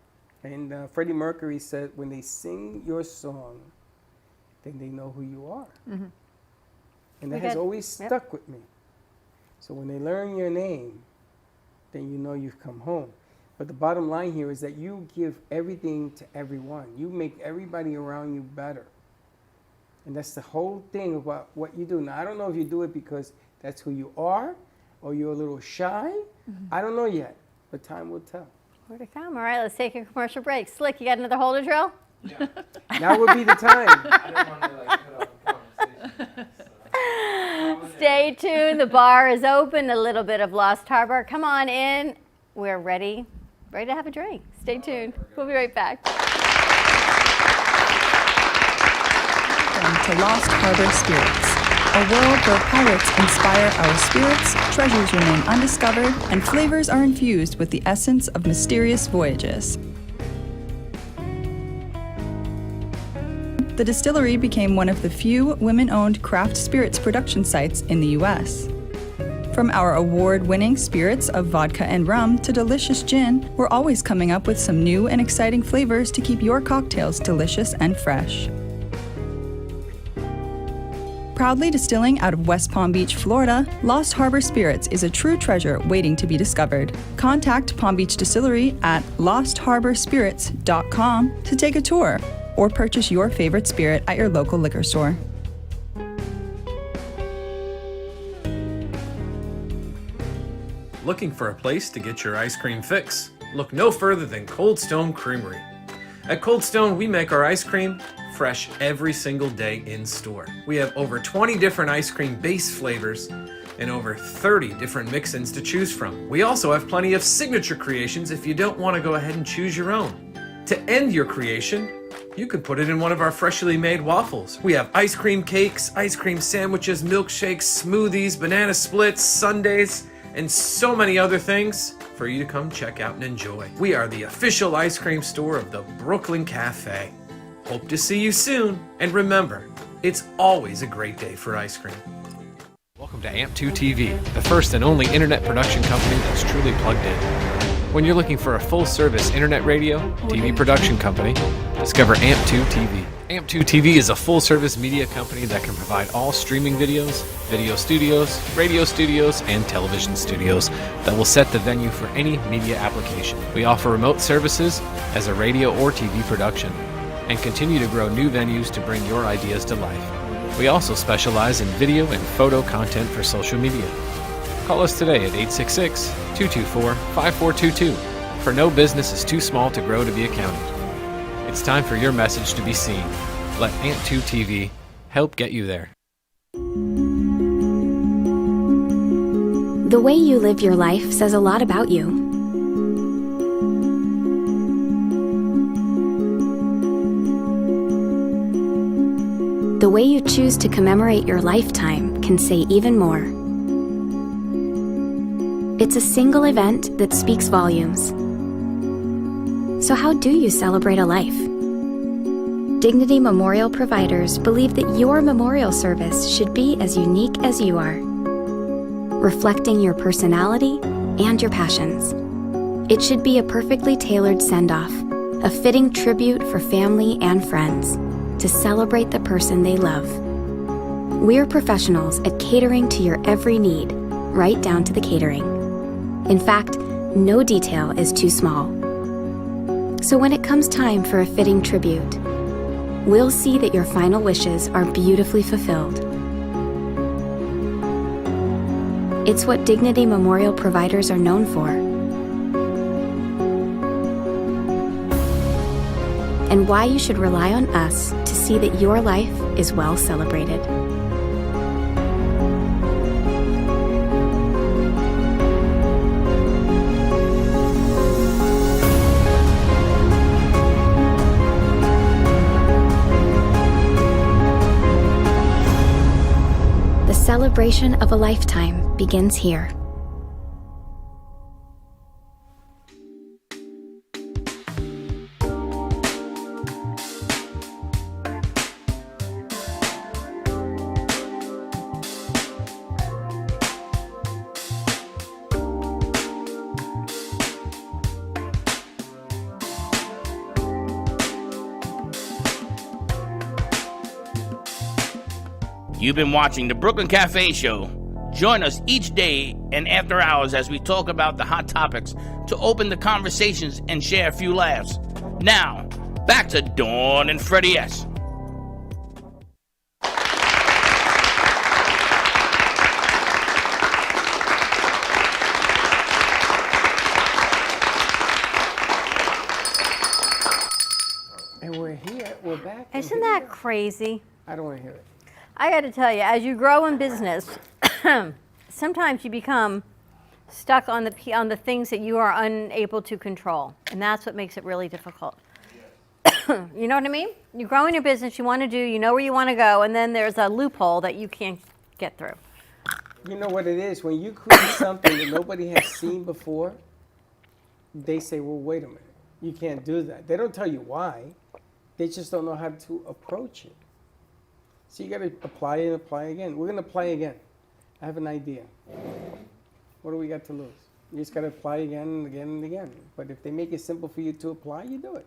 And Freddie Mercury said, when they sing your song, then they know who you are. Mm-hmm. And that has always stuck with me. So when they learn your name, then you know you've come home. But the bottom line here is that you give everything to everyone. You make everybody around you better. And that's the whole thing about what you do. Now, I don't know if you do it because that's who you are or you're a little shy. Mm-hmm. I don't know yet, but time will tell. More to come. All right, let's take a commercial break. Slick, you got another holder drill? Yeah. Now would be the time. I didn't want to cut off the conversation. Stay tuned. The bar is open. A little bit of Lost Harbor. Come on in. We're ready to have a drink. Stay tuned. We'll be right back. Welcome to Lost Harbor Spirits, a world where pirates inspire our spirits, treasures remain undiscovered, and flavors are infused with the essence of mysterious voyages. The distillery became one of the few women-owned craft spirits production sites in the U.S. From our award-winning spirits of vodka and rum to delicious gin, we're always coming up with some new and exciting flavors to keep your cocktails delicious and fresh. Proudly distilling out of West Palm Beach, Florida, Lost Harbor Spirits is a true treasure waiting to be discovered. Contact Palm Beach Distillery at lostharborspirits.com to take a tour or purchase your favorite spirit at your local liquor store. Looking for a place to get your ice cream fix? Look no further than Cold Stone Creamery. At Cold Stone, we make our ice cream fresh every single day in store. We have over 20 different ice cream base flavors and over 30 different mix-ins to choose from. We also have plenty of signature creations if you don't want to go ahead and choose your own. To end your creation, you can put it in one of our freshly made waffles. We have ice cream cakes, ice cream sandwiches, milkshakes, smoothies, banana splits, sundaes, and so many other things for you to come check out and enjoy. We are the official ice cream store of the Brooklyn Cafe. Hope to see you soon, and remember, it's always a great day for ice cream. Welcome to AMP2 TV, the first and only internet production company that's truly plugged in. When you're looking for a full-service internet radio, TV production company, discover AMP2 TV. AMP2 TV is a full-service media company that can provide all streaming videos, video studios, radio studios, and television studios that will set the venue for any media application. We offer remote services as a radio or TV production and continue to grow new venues to bring your ideas to life. We also specialize in video and photo content for social media. Call us today at 866-224-5422, for no business is too small to grow to be accounted. It's time for your message to be seen. Let AMP2 TV help get you there. The way you live your life says a lot about you. The way you choose to commemorate your lifetime can say even more. It's a single event that speaks volumes. So how do you celebrate a life? Dignity Memorial providers believe that your memorial service should be as unique as you are, reflecting your personality and your passions. It should be a perfectly tailored send-off, a fitting tribute for family and friends to celebrate the person they love. We're professionals at catering to your every need, right down to the catering. In fact, no detail is too small. So when it comes time for a fitting tribute, we'll see that your final wishes are beautifully fulfilled. It's what Dignity Memorial providers are known for. And why you should rely on us to see that your life is well celebrated. The celebration of a lifetime begins here. You've been watching the Brooklyn Cafe Show. Join us each day and after hours as we talk about the hot topics to open the conversations and share a few laughs. Now, back to Dawn and Freddie S. And we're here, we're back. Isn't that crazy? I don't want to hear it. I got to tell you, as you grow in business, sometimes you become stuck on the things that you are unable to control, and that's what makes it really difficult. You know what I mean? You grow in your business, you want to do, you know where you want to go, and then there's a loophole that you can't get through. You know what it is? When you create something that nobody has seen before, they say, well, wait a minute. You can't do that. They don't tell you why. They just don't know how to approach it. So you got to apply and apply again. We're going to apply again. I have an idea. What do we got to lose? You just got to apply again and again and again. But if they make it simple for you to apply, you do it.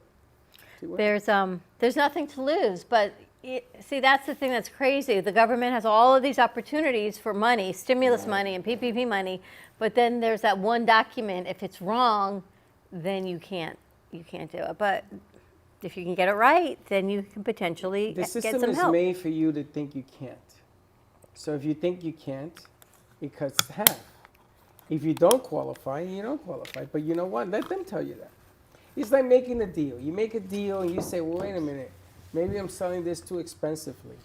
There's nothing to lose, but See, that's the thing that's crazy. The government has all of these opportunities for money, stimulus money and PPP money, but then there's that one document. If it's wrong, then you can't do it. But if you can get it right, then you can potentially The get system some is help. made for you to think you can't. So if you think you can't, it cuts half. If you don't qualify, you don't qualify. But you know what? Let them tell you that. It's like making a deal. You make a deal and you say, well, wait a minute. Maybe I'm selling this too expensively.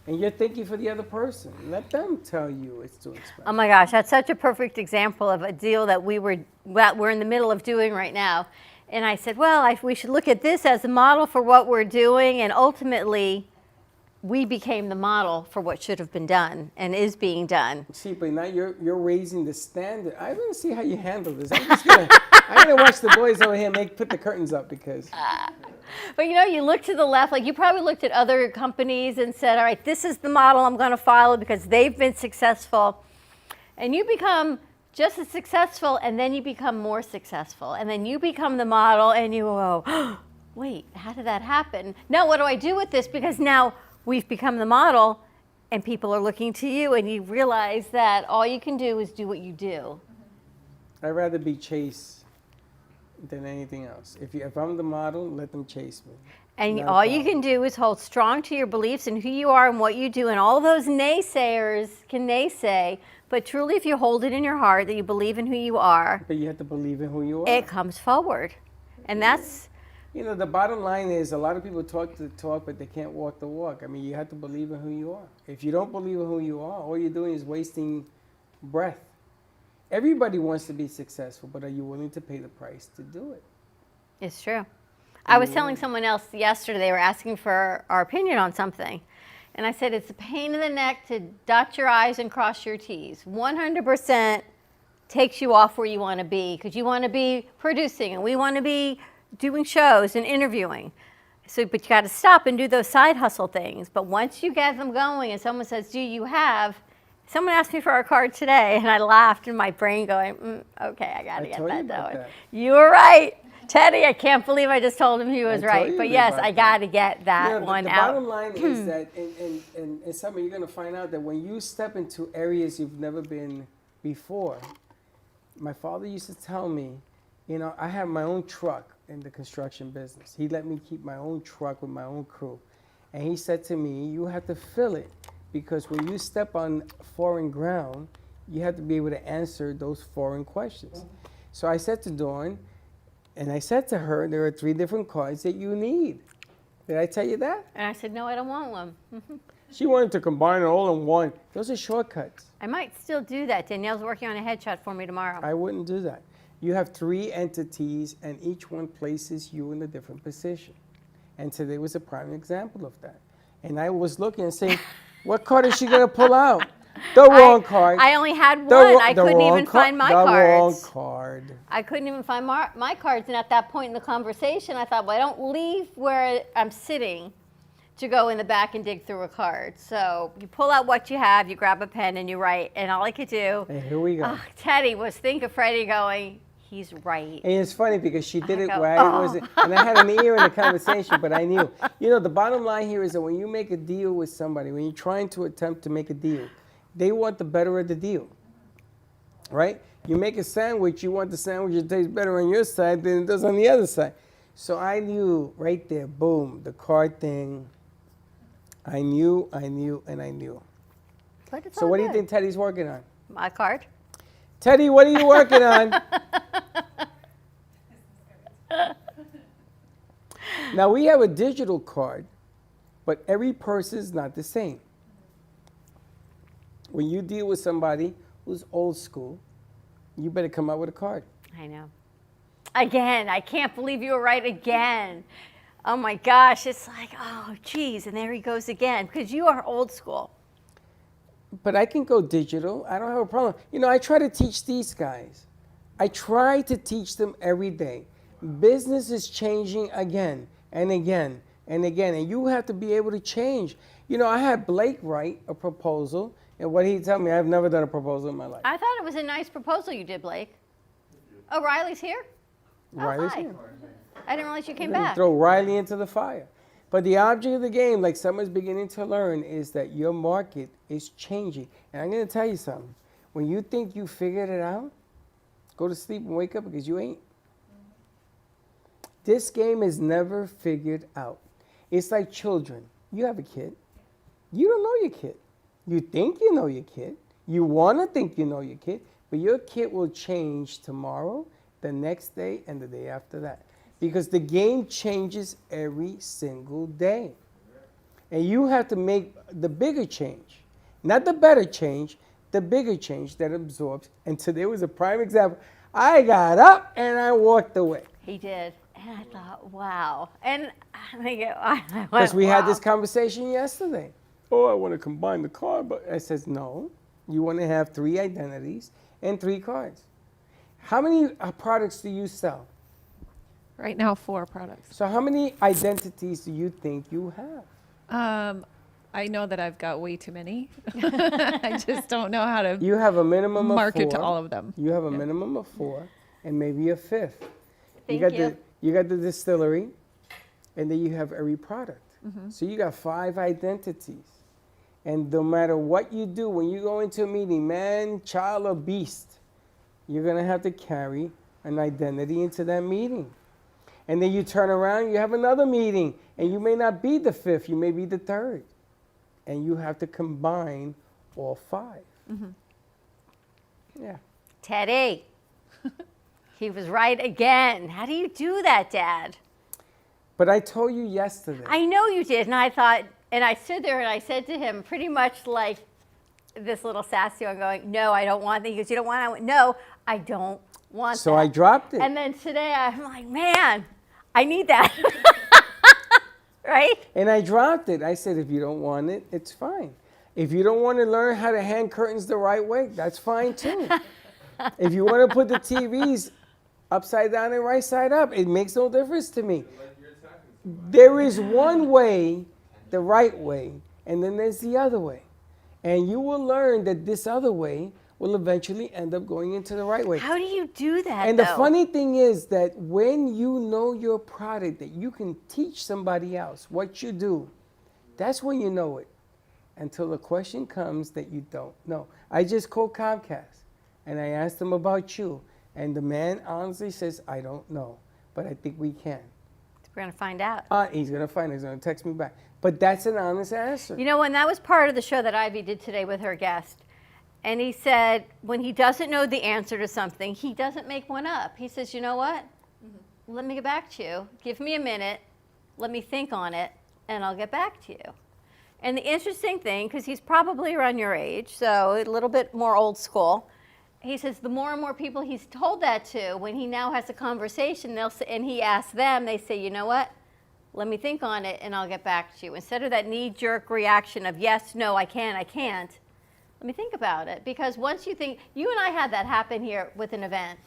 And you're thinking for the other person. Let them tell you it's too expensive. Oh my gosh, that's such a perfect example of a deal that we're in the middle of doing right now. And I said, well, we should look at this as a model for what we're doing. And ultimately, we became the model for what should have been done and is being done. See, but now you're raising the standard. I want to see how you handle this. I'm gonna watch the boys over here put the curtains up because. But you look to the left, like you probably looked at other companies and said, all right, this is the model I'm going to follow because they've been successful. And you become just as successful, and then you become more successful. And then you become the model, and you go, oh, wait, how did that happen? Now, what do I do with this? Because now we've become the model, and people are looking to you, and you realize that all you can do is do what you do. I'd rather be chased than anything else. If I'm the model, let them chase me. And all you can do is hold strong to your beliefs and who you are and what you do. And all those naysayers can naysay, but truly if you hold it in your heart that you believe in who you are. But you have to believe in who you are. It comes forward. And that's... The bottom line is a lot of people talk the talk, but they can't walk the walk. I mean, you have to believe in who you are. If you don't believe in who you are, all you're doing is wasting breath. Everybody wants to be successful, but are you willing to pay the price to do it? It's true. I was telling someone else yesterday, they were asking for our opinion on something. And I said, it's a pain in the neck to dot your I's and cross your T's. 100% takes you off where you want to be because you want to be producing and we want to be doing shows and interviewing. So, but you got to stop and do those side hustle things. But once you get them going and someone says, do you have... Someone asked me for a card today, and I laughed in my brain going, okay, I got to get that going. You were right. Teddy, I can't believe I just told him he was right. But yes, I got to get that one out. The bottom line is that in summer, you're going to find out that when you step into areas you've never been before, my father used to tell me, I have my own truck in the construction business. He let me keep my own truck with my own crew. And he said to me, you have to fill it. Because when you step on foreign ground, you have to be able to answer those foreign questions. So I said to Dawn, and I said to her, there are 3 different cards that you need. Did I tell you that? And I said, no, I don't want one. She wanted to combine it all in one. Those are shortcuts. I might still do that. Danielle's working on a headshot for me tomorrow. I wouldn't do that. You have 3 entities, and each one places you in a different position. And today was a prime example of that. And I was looking and saying, what card is she going to pull out? The wrong card. I only had one. I couldn't even find my cards. The wrong card. I couldn't even find my cards. And at that point in the conversation, I thought, well, I don't leave where I'm sitting to go in the back and dig through a card. So you pull out what you have, you grab a pen, and you write. And all I could do. And here we go. Teddy was thinking of Freddie going, he's right. And it's funny because she did it where I wasn't, and I had an ear in the conversation, but I knew. The bottom line here is that when you make a deal with somebody, when you're trying to attempt to make a deal, they want the better of the deal, right? You make a sandwich, you want the sandwich to taste better on your side than it does on the other side. So I knew right there, boom, the card thing. I knew, and I knew. So what do you think Teddy's working on? My card. Teddy, what are you working on? Now, we have a digital card, but every person is not the same. When you deal with somebody who's old school, you better come out with a card. I know. Again, I can't believe you were right again. Oh my gosh, it's like, oh geez, and there he goes again, because you are old school. But I can go digital. I don't have a problem. I try to teach these guys. I try to teach them every day. Business is changing again and again and again, and you have to be able to change. I had Blake write a proposal, and what he told me, I've never done a proposal in my life. I thought it was a nice proposal you did, Blake. Oh, Riley's here? Riley's here. I didn't realize you came back. Throw Riley into the fire. But the object of the game, like Summer's beginning to learn, is that your market is changing. And I'm going to tell you something. When you think you figured it out, go to sleep and wake up because you ain't. This game is never figured out. It's like children. You have a kid. You don't know your kid. You think you know your kid. You want to think you know your kid. But your kid will change tomorrow, the next day, and the day after that. Because the game changes every single day. And you have to make the bigger change. Not the better change, the bigger change that absorbs. And today was a prime example. I got up and I walked away. He did. And I thought, wow. And I went, because we had wow. this conversation yesterday. Oh, I want to combine the card. But I says, no. You want to have 3 identities and 3 cards. How many products do you sell? Right now, 4 products. So how many identities do you think you have? I know that I've got way too many. I just don't know how to You have a minimum of 4. market to all of them. You have a minimum of 4 and maybe a 5th. Thank You got the distillery, and then you have every product. So you got 5 identities. And no matter what you do, when you go into a meeting, man, child, or beast, you're going to have to carry an identity into that meeting. And then you turn around, you have another meeting, and you may not be the 5th, you may be the 3rd. And you have to combine all 5. Yeah. Teddy. He was right again. How do you do that, Dad? But I told you yesterday. I know you did. And I thought, and I stood there and I said to him, pretty much like this little sassy one going, no, I don't want that. He goes, you don't want it? I went, no, I don't want that. So I dropped it. And then today I'm like, man, I need that. Right? And I dropped it. I said, if you don't want it, it's fine. If you don't want to learn how to hang curtains the right way, that's fine too. If you want to put the TVs upside down and right side up, it makes no difference to me. There is one way, the right way, and then there's the other way. And you will learn that this other way will eventually end up going into the right way. How do you do that, And the funny thing is that when you know your product, that you can teach somebody else what you do, that's when you know it. Until the question comes that you don't know. I just called Comcast, and I asked them about you. And the man honestly says, I don't know, but I think we can. We're going to find out. He's going to find it. He's going to text me back. But that's an honest answer. You know, when that was part of the show that Ivy did today with her guest, and he said when he doesn't know the answer to something, he doesn't make one up. He says, you know what? Let me get back to you. Give me a minute. Let me think on it, and I'll get back to you. And the interesting thing, because he's probably around your age, so a little bit more old school, he says the more and more people he's told that to, when he now has a conversation, they'll say, and he asks them, they say, you know what? Let me think on it, and I'll get back to you. Instead of that knee-jerk reaction of yes, no, I can, I can't, let me think about it. Because once you think, you and I had that happen here with an event,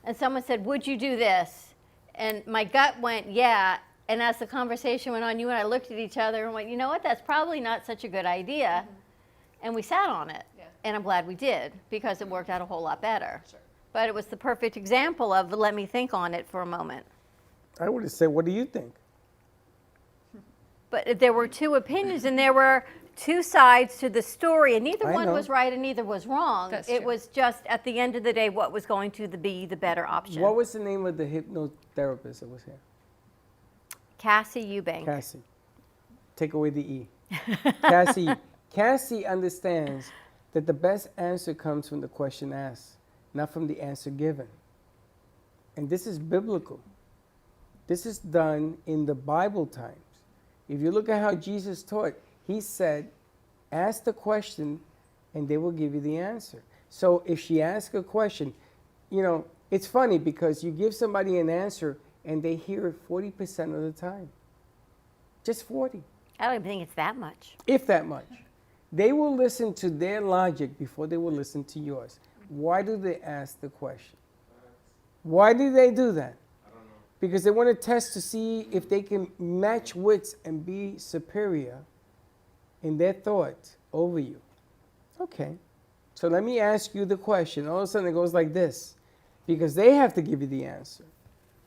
and someone said, would you do this? And my gut went, yeah. And as the conversation went on, you and I looked at each other and went, you know what, that's probably not such a good idea. And we sat on it. Yeah. And I'm glad we did, because it worked out a whole lot better. Sure. But it was the perfect example of let me think on it for a moment. I would have said, what do you think? But there were 2 opinions, and there were 2 sides to the story, and neither I one know. was right and neither was wrong. That's it true. was just, at the end of the day, what was going to be the better option. What was the name of the hypnotherapist that was here? Cassie Eubank. Cassie. Take away the E. Cassie understands that the best answer comes from the question asked, not from the answer given. And this is biblical. This is done in the Bible times. If you look at how Jesus taught, he said, ask the question and they will give you the answer. So if she asks a question, you know, it's funny because you give somebody an answer and they hear it 40% of the time. Just 40. I don't even think it's that much. If that much. They will listen to their logic before they will listen to yours. Why do they ask the question? Why do they do that? I don't know. Because they want to test to see if they can match wits and be superior in their thought over you. Okay. So let me ask you the question. All of a sudden it goes like this. Because they have to give you the answer.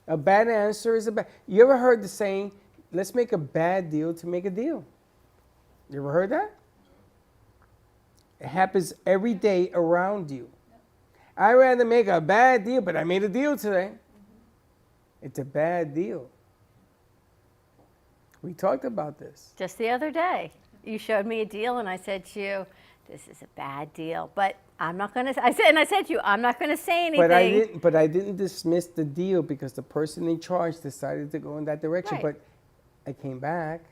A bad answer is a bad. You ever heard the saying, let's make a bad deal to make a deal. You ever heard that? It happens every day around you. I'd rather make a bad deal, but I made a deal today. It's a bad deal. We talked about this. Just the other day, you showed me a deal, and I said to you, "This is a bad deal." But I'm not going to. I said to you, "I'm not going to say anything." But I didn't dismiss the deal because the person in charge decided to go in that direction. Right. But I came back,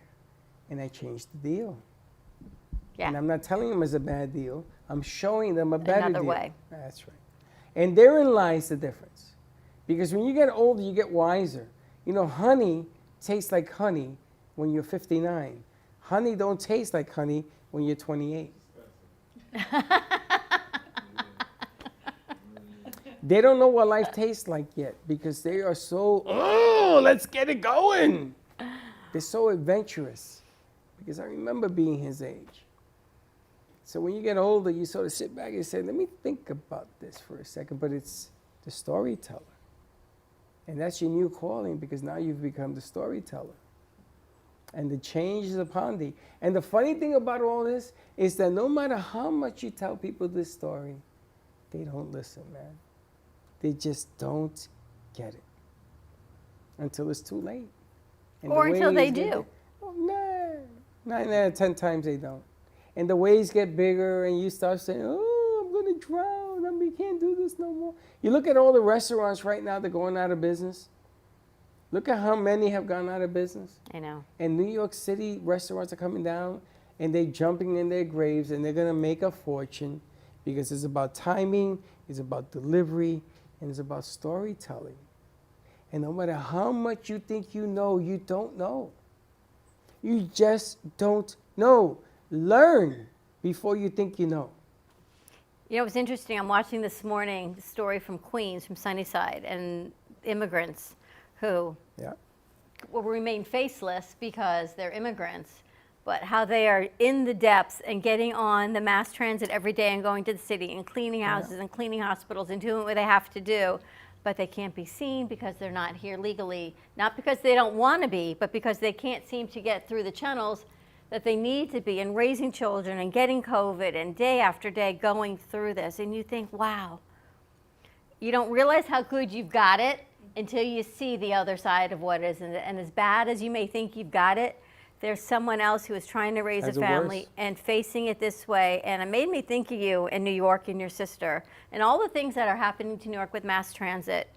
and I changed the deal. Yeah. And I'm not telling them it's a bad deal. I'm showing them a better Another deal. way. That's right. And therein lies the difference. Because when you get older, you get wiser. You know, honey tastes like honey when you're 59. Honey don't taste like honey when you're 28. They don't know what life tastes like yet because they are so, oh, let's get it going. They're so adventurous because I remember being his age. So when you get older, you sort of sit back and say, let me think about this for a second. But it's the storyteller. And that's your new calling because now you've become the storyteller. And the change is upon thee. And the funny thing about all this is that no matter how much you tell people this story, they don't listen, man. They just don't get it until it's too late. And Or the until they ways do. get- Oh, no. 9 out of 10 times they don't. And the waves get bigger and you start saying, oh, I'm going to drown. We can't do this no more. You look at all the restaurants right now, they're going out of business. Look at how many have gone out of business. I know. And New York City restaurants are coming down and they're jumping in their graves and they're going to make a fortune because it's about timing, it's about delivery, and it's about storytelling. And no matter how much you think you know, you don't know. You just don't know. Learn before you think you know. You know, it was interesting. I'm watching this morning the story from Queens, from Sunnyside, and immigrants who will remain faceless because they're immigrants, but how they are in the depths and getting on the mass transit every day and going to the city and cleaning houses and cleaning hospitals and doing what they have to do, but they can't be seen because they're not here legally, not because they don't want to be, but because they can't seem to get through the channels that they need to be, and raising children and getting COVID and day after day going through this. And you think, wow, you don't realize how good you've got it until you see the other side of what is. And as bad as you may think you've got it, there's someone else who is trying to raise a family and facing it this way. And it made me think of you in New York and your sister and all the things that are happening to New York with mass transit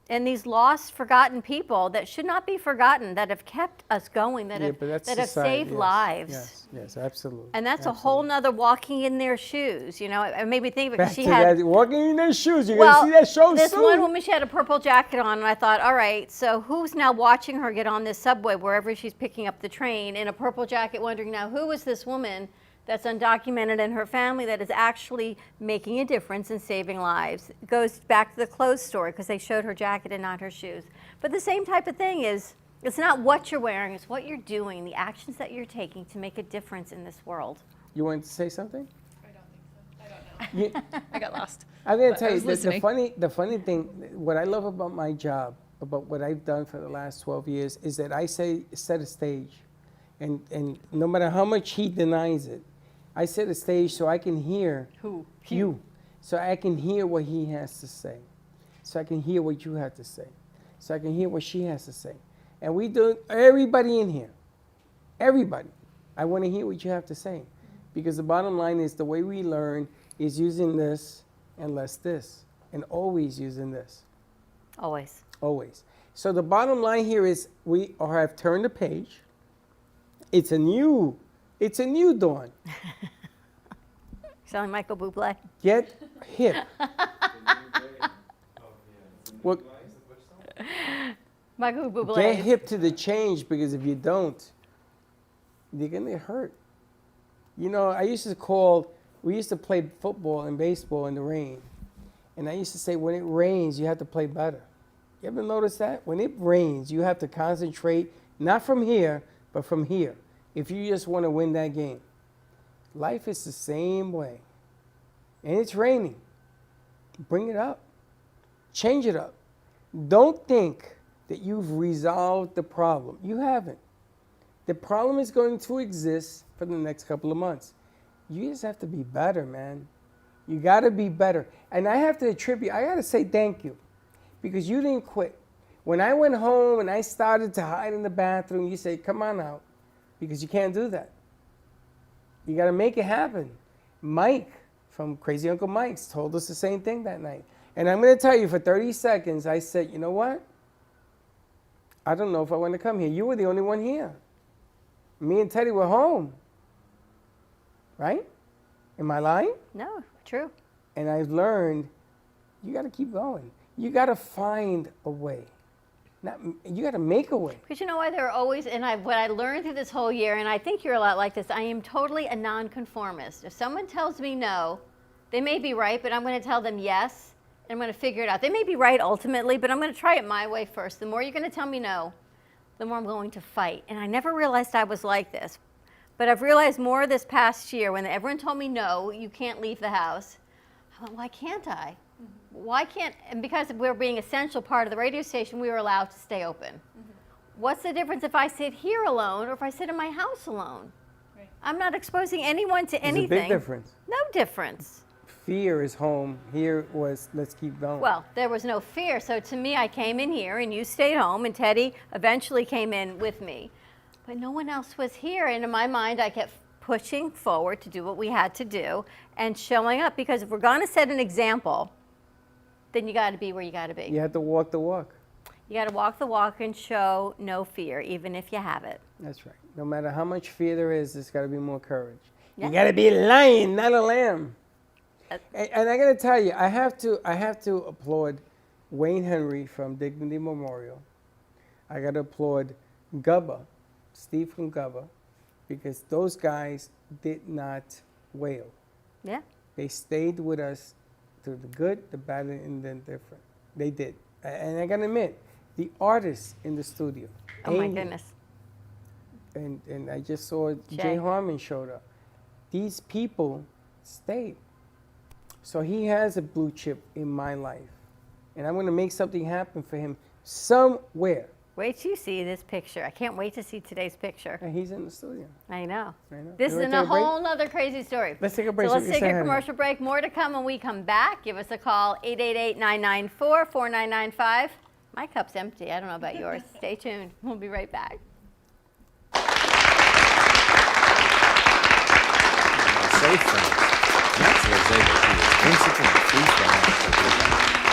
and these lost, forgotten people that should not be forgotten, that have kept us going, that have saved lives. Yes, absolutely. And that's a whole nother walking in their shoes. You know, it made me think of it. She had walking in their shoes. You're gonna see that show this soon. one woman, she had a purple jacket on, and I thought, all right, so who's now watching her get on this subway wherever she's picking up the train in a purple jacket, wondering now who is this woman that's undocumented in her family that is actually making a difference and saving lives. It goes back to the clothes store because they showed her jacket and not her shoes. But the same type of thing is, it's not what you're wearing, it's what you're doing, the actions that you're taking to make a difference in this world. You wanted to say something? I don't think so. I don't know. I got lost. I'm going to tell you, listening. the funny thing, what I love about my job, about what I've done for the last 12 years, is that I set a stage. And no matter how much he denies it, I set a stage so I can hear you. So I can hear what he has to say. So I can hear what you have to say. So I can hear what she has to say. And we do, everybody in here, everybody, I want to hear what you have to say. Because the bottom line is the way we learn is using this and less this. And always using this. Always. Always. So the bottom line here is we have turned the page. It's a new dawn. Sound like Michael Bublé? Get hip. Well, Michael Bublé. get hip to the change because if you don't, you're going to get hurt. You know, we used to play football and baseball in the rain. And I used to say, when it rains, you have to play better. You ever notice that? When it rains, you have to concentrate, not from here, but from here, if you just want to win that game. Life is the same way. And it's raining. Bring it up. Change it up. Don't think that you've resolved the problem. You haven't. The problem is going to exist for the next couple of months. You just have to be better, man. You got to be better. And I have to I got to say thank you because you didn't quit. When I went home and I started to hide in the bathroom, you say, come on out, because you can't do that. You got to make it happen. Mike from Crazy Uncle Mike's told us the same thing that night. And I'm going to tell you, for 30 seconds, I said, you know what? I don't know if I want to come here. You were the only one here. Me and Teddy were home. Right? Am I lying? No, true. And I've learned you got to keep going. You got to find a way. You got to make a way. Because you know why there are always, and what I learned through this whole year, and I think you're a lot like this, I am totally a nonconformist. If someone tells me no, they may be right, but I'm going to tell them yes, and I'm going to figure it out. They may be right ultimately, but I'm going to try it my way first. The more you're going to tell me no, the more I'm going to fight. And I never realized I was like this. But I've realized more this past year when everyone told me no, you can't leave the house. I went, why can't I? Why can't, and because we're being an essential part of the radio station, we were allowed to stay open. What's the difference if I sit here alone or if I sit in my house alone? Right. I'm not exposing anyone to anything. There's a big difference. No difference. Fear is home. Here was, let's keep going. Well, there was no fear. So to me, I came in here and you stayed home and Teddy eventually came in with me. But no one else was here. And in my mind, I kept pushing forward to do what we had to do and showing up. Because if we're going to set an example, then you got to be where you got to be. You have to walk the walk. You got to walk the walk and show no fear, even if you have it. That's right. No matter how much fear there is, there's got to be more courage. Yeah. You got to be a lion, not a lamb. And I got to tell you, I have to applaud Wayne Henry from Dignity Memorial. I got to applaud Gubba, Steve from Gubba, because those guys did not wail. Yeah. They stayed with us through the good, the bad, and the indifferent. They did. And I got to admit, the artists in the studio. Oh, Amy, my goodness. And I just saw Jay Harmon showed up. These people stayed. So he has a blue chip in my life. And I'm going to make something happen for him somewhere. Wait till you see this picture. I can't wait to see today's picture. And he's in the studio. I know. This is a whole nother crazy story. Let's take a break. So let's take a commercial break. More to come when we come back. Give us a call, 888-994-4995. My cup's empty. I don't know about yours. Stay tuned. We'll be right back. Safe friends. Max Lazega, who is principal and freestyle.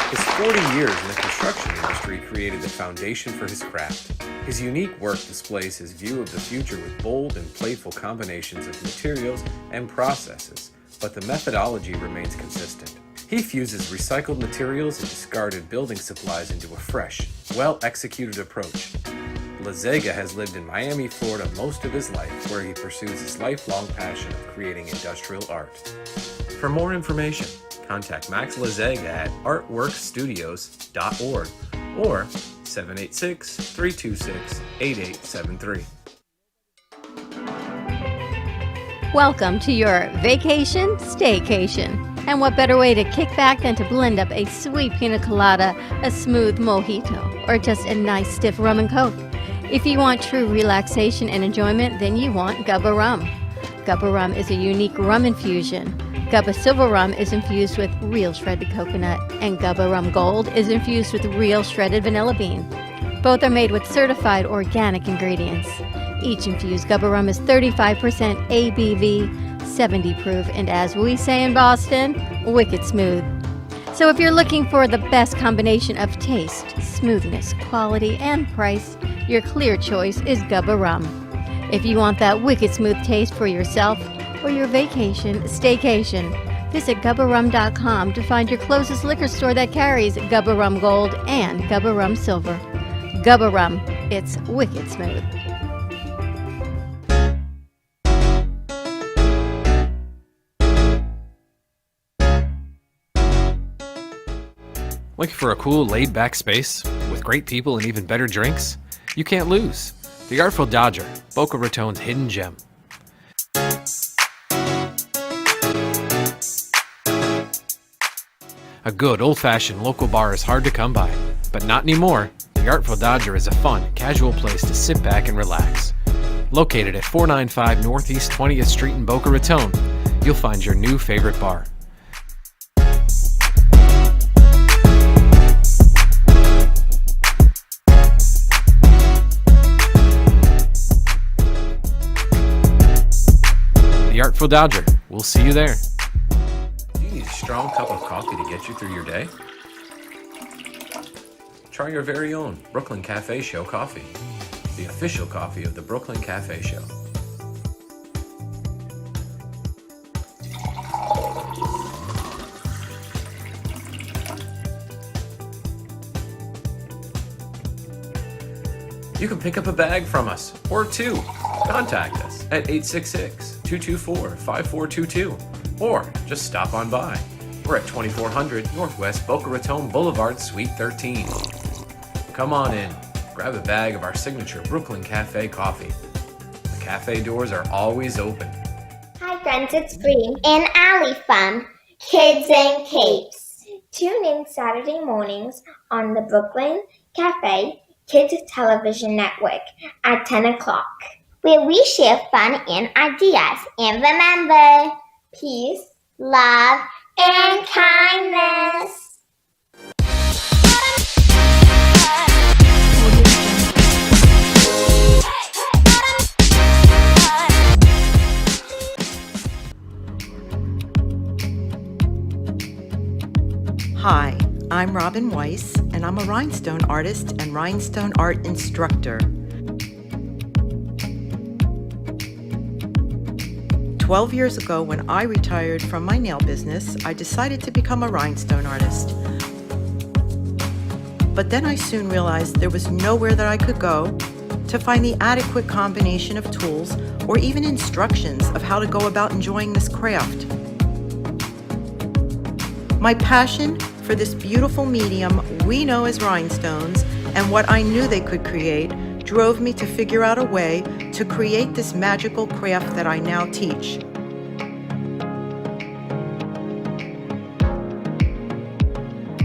His 40 years in the construction industry created the foundation for his craft. His unique work displays his view of the future with bold and playful combinations of materials and processes, but the methodology remains consistent. He fuses recycled materials and discarded building supplies into a fresh, well-executed approach. Lazega has lived in Miami, Florida most of his life, where he pursues his lifelong passion of creating industrial art. For more information, contact Max Lazega at artworkstudios.org or 786-326-8873. Welcome to your vacation staycation. And what better way to kick back than to blend up a sweet pina colada, a smooth mojito, or just a nice stiff rum and coke. If you want true relaxation and enjoyment, then you want Gubba Rum. Gubba Rum is a unique rum infusion. Gubba Silver Rum is infused with real shredded coconut, and Gubba Rum Gold is infused with real shredded vanilla bean. Both are made with certified organic ingredients. Each infused Gubba Rum is 35% ABV, 70 proof, and as we say in Boston, wicked smooth. So if you're looking for the best combination of taste, smoothness, quality, and price, your clear choice is Gubba Rum. If you want that wicked smooth taste for yourself or your vacation staycation, visit GubbaRum.com to find your closest liquor store that carries Gubba Rum Gold and Gubba Rum Silver. Gubba Rum, it's wicked smooth. Looking for a cool, laid-back space with great people and even better drinks? You can't lose. The Artful Dodger, Boca Raton's hidden gem. A good, old-fashioned local bar is hard to come by, but not anymore. The Artful Dodger is a fun, casual place to sit back and relax. Located at 495 Northeast 20th Street in Boca Raton, you'll find your new favorite bar. The Artful Dodger. We'll see you there. Do you need a strong cup of coffee to get you through your day? Try your very own Brooklyn Cafe Show coffee, the official coffee of the Brooklyn Cafe Show. You can pick up a bag from us, or two. Contact us at 866-224-5422, or just stop on by. We're at 2400 Northwest Boca Raton Boulevard, Suite 13. Come on in, grab a bag of our signature Brooklyn Cafe coffee. The cafe doors are always open. Hi friends, it's Green and Allie from Kids and Capes. Tune in Saturday mornings on the Brooklyn Cafe Kids Television Network at 10 o'clock, where we share fun and ideas. And remember, peace, love, and kindness. Hi, I'm Robin Weiss, and I'm a rhinestone artist and rhinestone art instructor. 12 years ago, when I retired from my nail business, I decided to become a rhinestone artist. But then I soon realized there was nowhere that I could go to find the adequate combination of tools or even instructions of how to go about enjoying this craft. My passion for this beautiful medium we know as rhinestones and what I knew they could create drove me to figure out a way to create this magical craft that I now teach.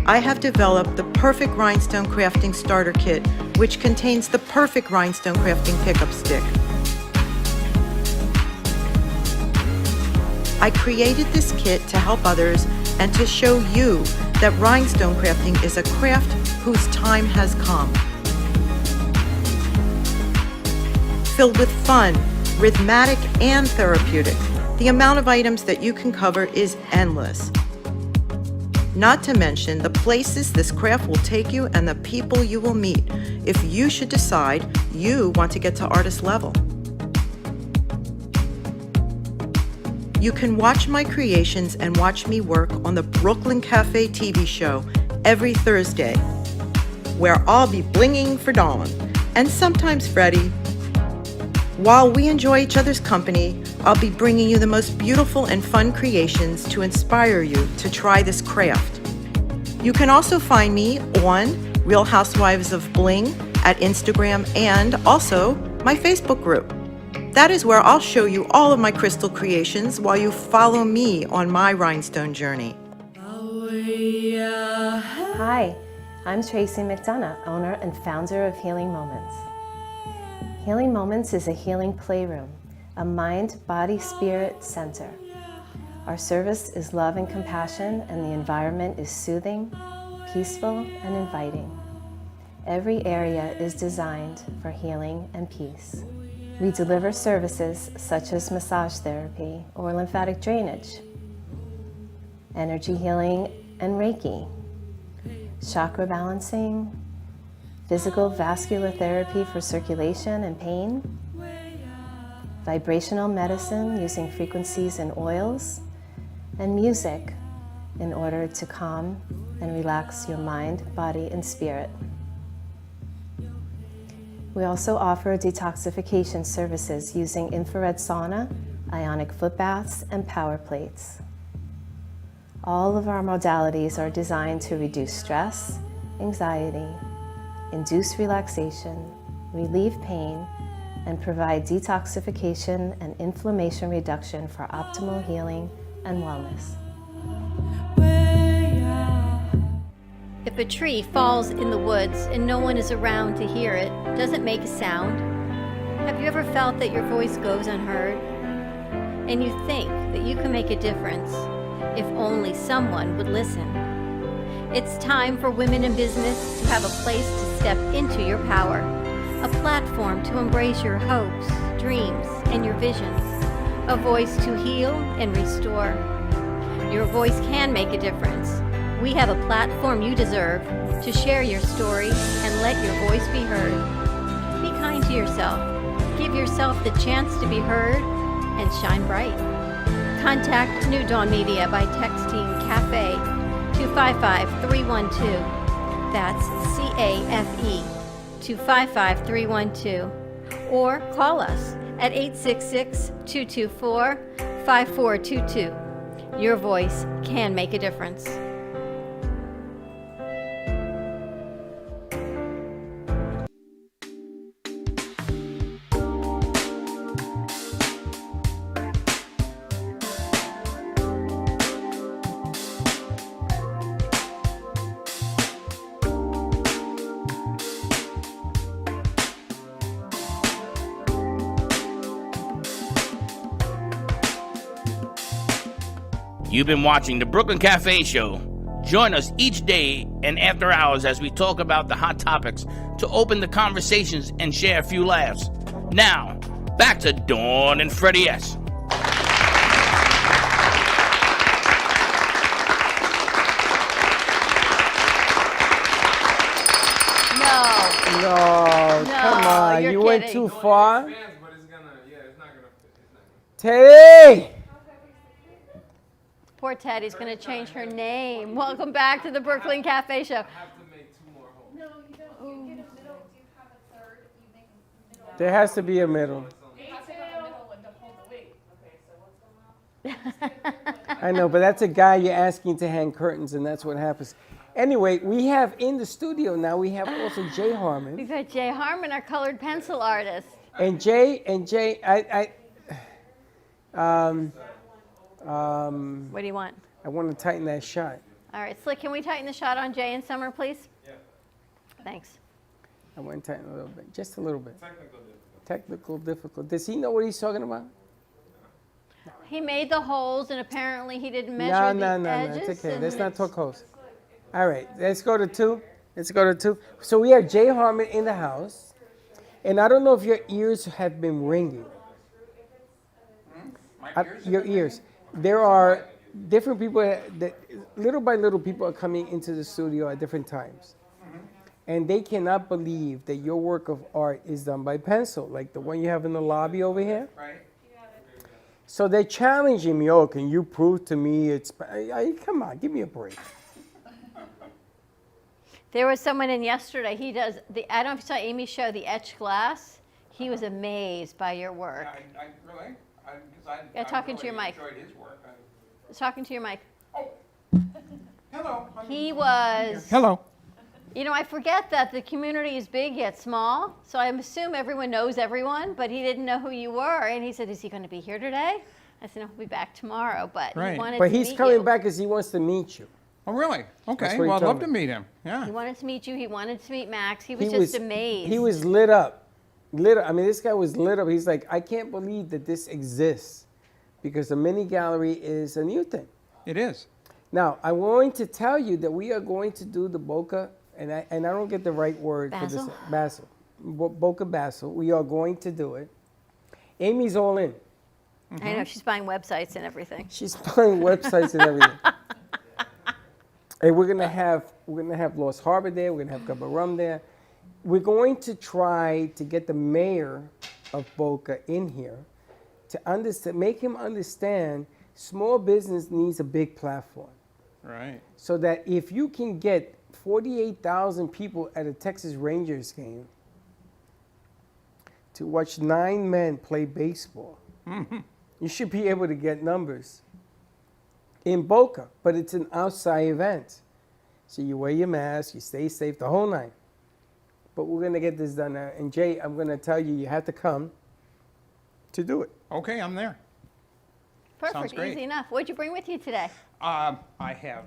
I have developed the perfect rhinestone crafting starter kit, which contains the perfect rhinestone crafting pickup stick. I created this kit to help others and to show you that rhinestone crafting is a craft whose time has come. Filled with fun, rhythmic, and therapeutic, the amount of items that you can cover is endless. Not to mention the places this craft will take you and the people you will meet if you should decide you want to get to artist level. You can watch my creations and watch me work on the Brooklyn Cafe TV show every Thursday, where I'll be blinging for Dawn, and sometimes Freddie. While we enjoy each other's company, I'll be bringing you the most beautiful and fun creations to inspire you to try this craft. You can also find me on Real Housewives of Bling at Instagram and also my Facebook group. That is where I'll show you all of my crystal creations while you follow me on my rhinestone journey. Hi, I'm Tracy McDonough, owner and founder of Healing Moments. Healing Moments is a healing playroom, a mind, body, spirit center. Our service is love and compassion, and the environment is soothing, peaceful, and inviting. Every area is designed for healing and peace. We deliver services such as massage therapy or lymphatic drainage, energy healing and Reiki, chakra balancing, physical vascular therapy for circulation and pain, vibrational medicine using frequencies and oils, and music in order to calm and relax your mind, body, and spirit. We also offer detoxification services using infrared sauna, ionic foot baths, and power plates. All of our modalities are designed to reduce stress, anxiety, induce relaxation, relieve pain, and provide detoxification and inflammation reduction for optimal healing and wellness. If If a tree falls in the woods and no one is around to hear it, does it make a sound? Have you ever felt that your voice goes unheard? And you think that you can make a difference if only someone would listen. It's time for women in business to have a place to step into your power, a platform to embrace your hopes, dreams, and your visions, a voice to heal and restore. Your voice can make a difference. We have a platform you deserve to share your story and let your voice be heard. Be kind to yourself. Give yourself the chance to be heard and shine bright. Contact New Dawn Media by texting CAFE to 55312. That's CAFE to 55312. Or call us at 866-224-5422. Your voice can make a difference. You've been watching the Brooklyn Cafe Show. Join us each day and after hours as we talk about the hot topics to open the conversations and share a few laughs. Now, back to Dawn and Freddie S. No, come on. you're You went kidding. too far. Teddy! Poor Teddy's going to change her name. Welcome back to the Brooklyn Cafe Show. There has to be a middle. I know, but that's a guy you're asking to hang curtains, and that's what happens. Anyway, we have in the studio now, we have also Jay Harmon. We've got Jay Harmon, our colored pencil artist. And Jay, What do you want? I want to tighten that shot. All right, Slick, can we tighten the shot on Jay and Summer, please? Yeah. Thanks. I want to tighten a little bit, just a little bit. Technical difficult. Does he know what he's talking about? He made the holes, and apparently he didn't measure the edges. No, it's okay. Let's not talk holes. All right, let's go to two. So we have Jay Harmon in the house, and I don't know if your ears have been ringing. Your ears. There are different people that little by little people are coming into the studio at different times. And they cannot believe that your work of art is done by pencil, like the one you have in the lobby over here. Right. So they're challenging me, can you prove to me it's... come on, give me a break. There was someone in yesterday, he does, I don't know if you saw Amy's show, The Etched Glass. He was amazed by your work. Really? Yeah, talking to your mic. His work. Talking to your mic. Oh, hello. He was... Hello. You know, I forget that the community is big yet small, so I assume everyone knows everyone, but he didn't know who you were, and he said, is he going to be here today? I said, no, he'll be back tomorrow, but Right. he wanted But to he's meet coming you. back because he wants to meet you. Oh, really? That's Okay. what he Well, I'd told love to me. meet him. Yeah. He wanted to meet you. He wanted to meet Max. He was just amazed. He was lit up. I mean, this guy was lit up. He's like, I can't believe that this exists because the mini gallery is a new thing. It is. Now, I'm going to tell you that we are going to do the Boca, and I don't get the right word for this. Basil. Boca Basil. We are going to do it. Amy's all in. I know, she's buying websites and everything. She's buying websites and everything. And we're gonna have Lost Harbor there. We're gonna have Gubba Rum there. We're going to try to get the mayor of Boca in here to make him understand small business needs a big platform. Right. So that if you can get 48,000 people at a Texas Rangers game to watch 9 men play baseball, you should be able to get numbers in Boca, but it's an outside event. So you wear your mask, you stay safe, the whole night. But we're going to get this done now. And Jay, I'm going to tell you, you have to come to do it. Okay, I'm there. Perfect, Sounds great. easy enough. What'd you bring with you today? I have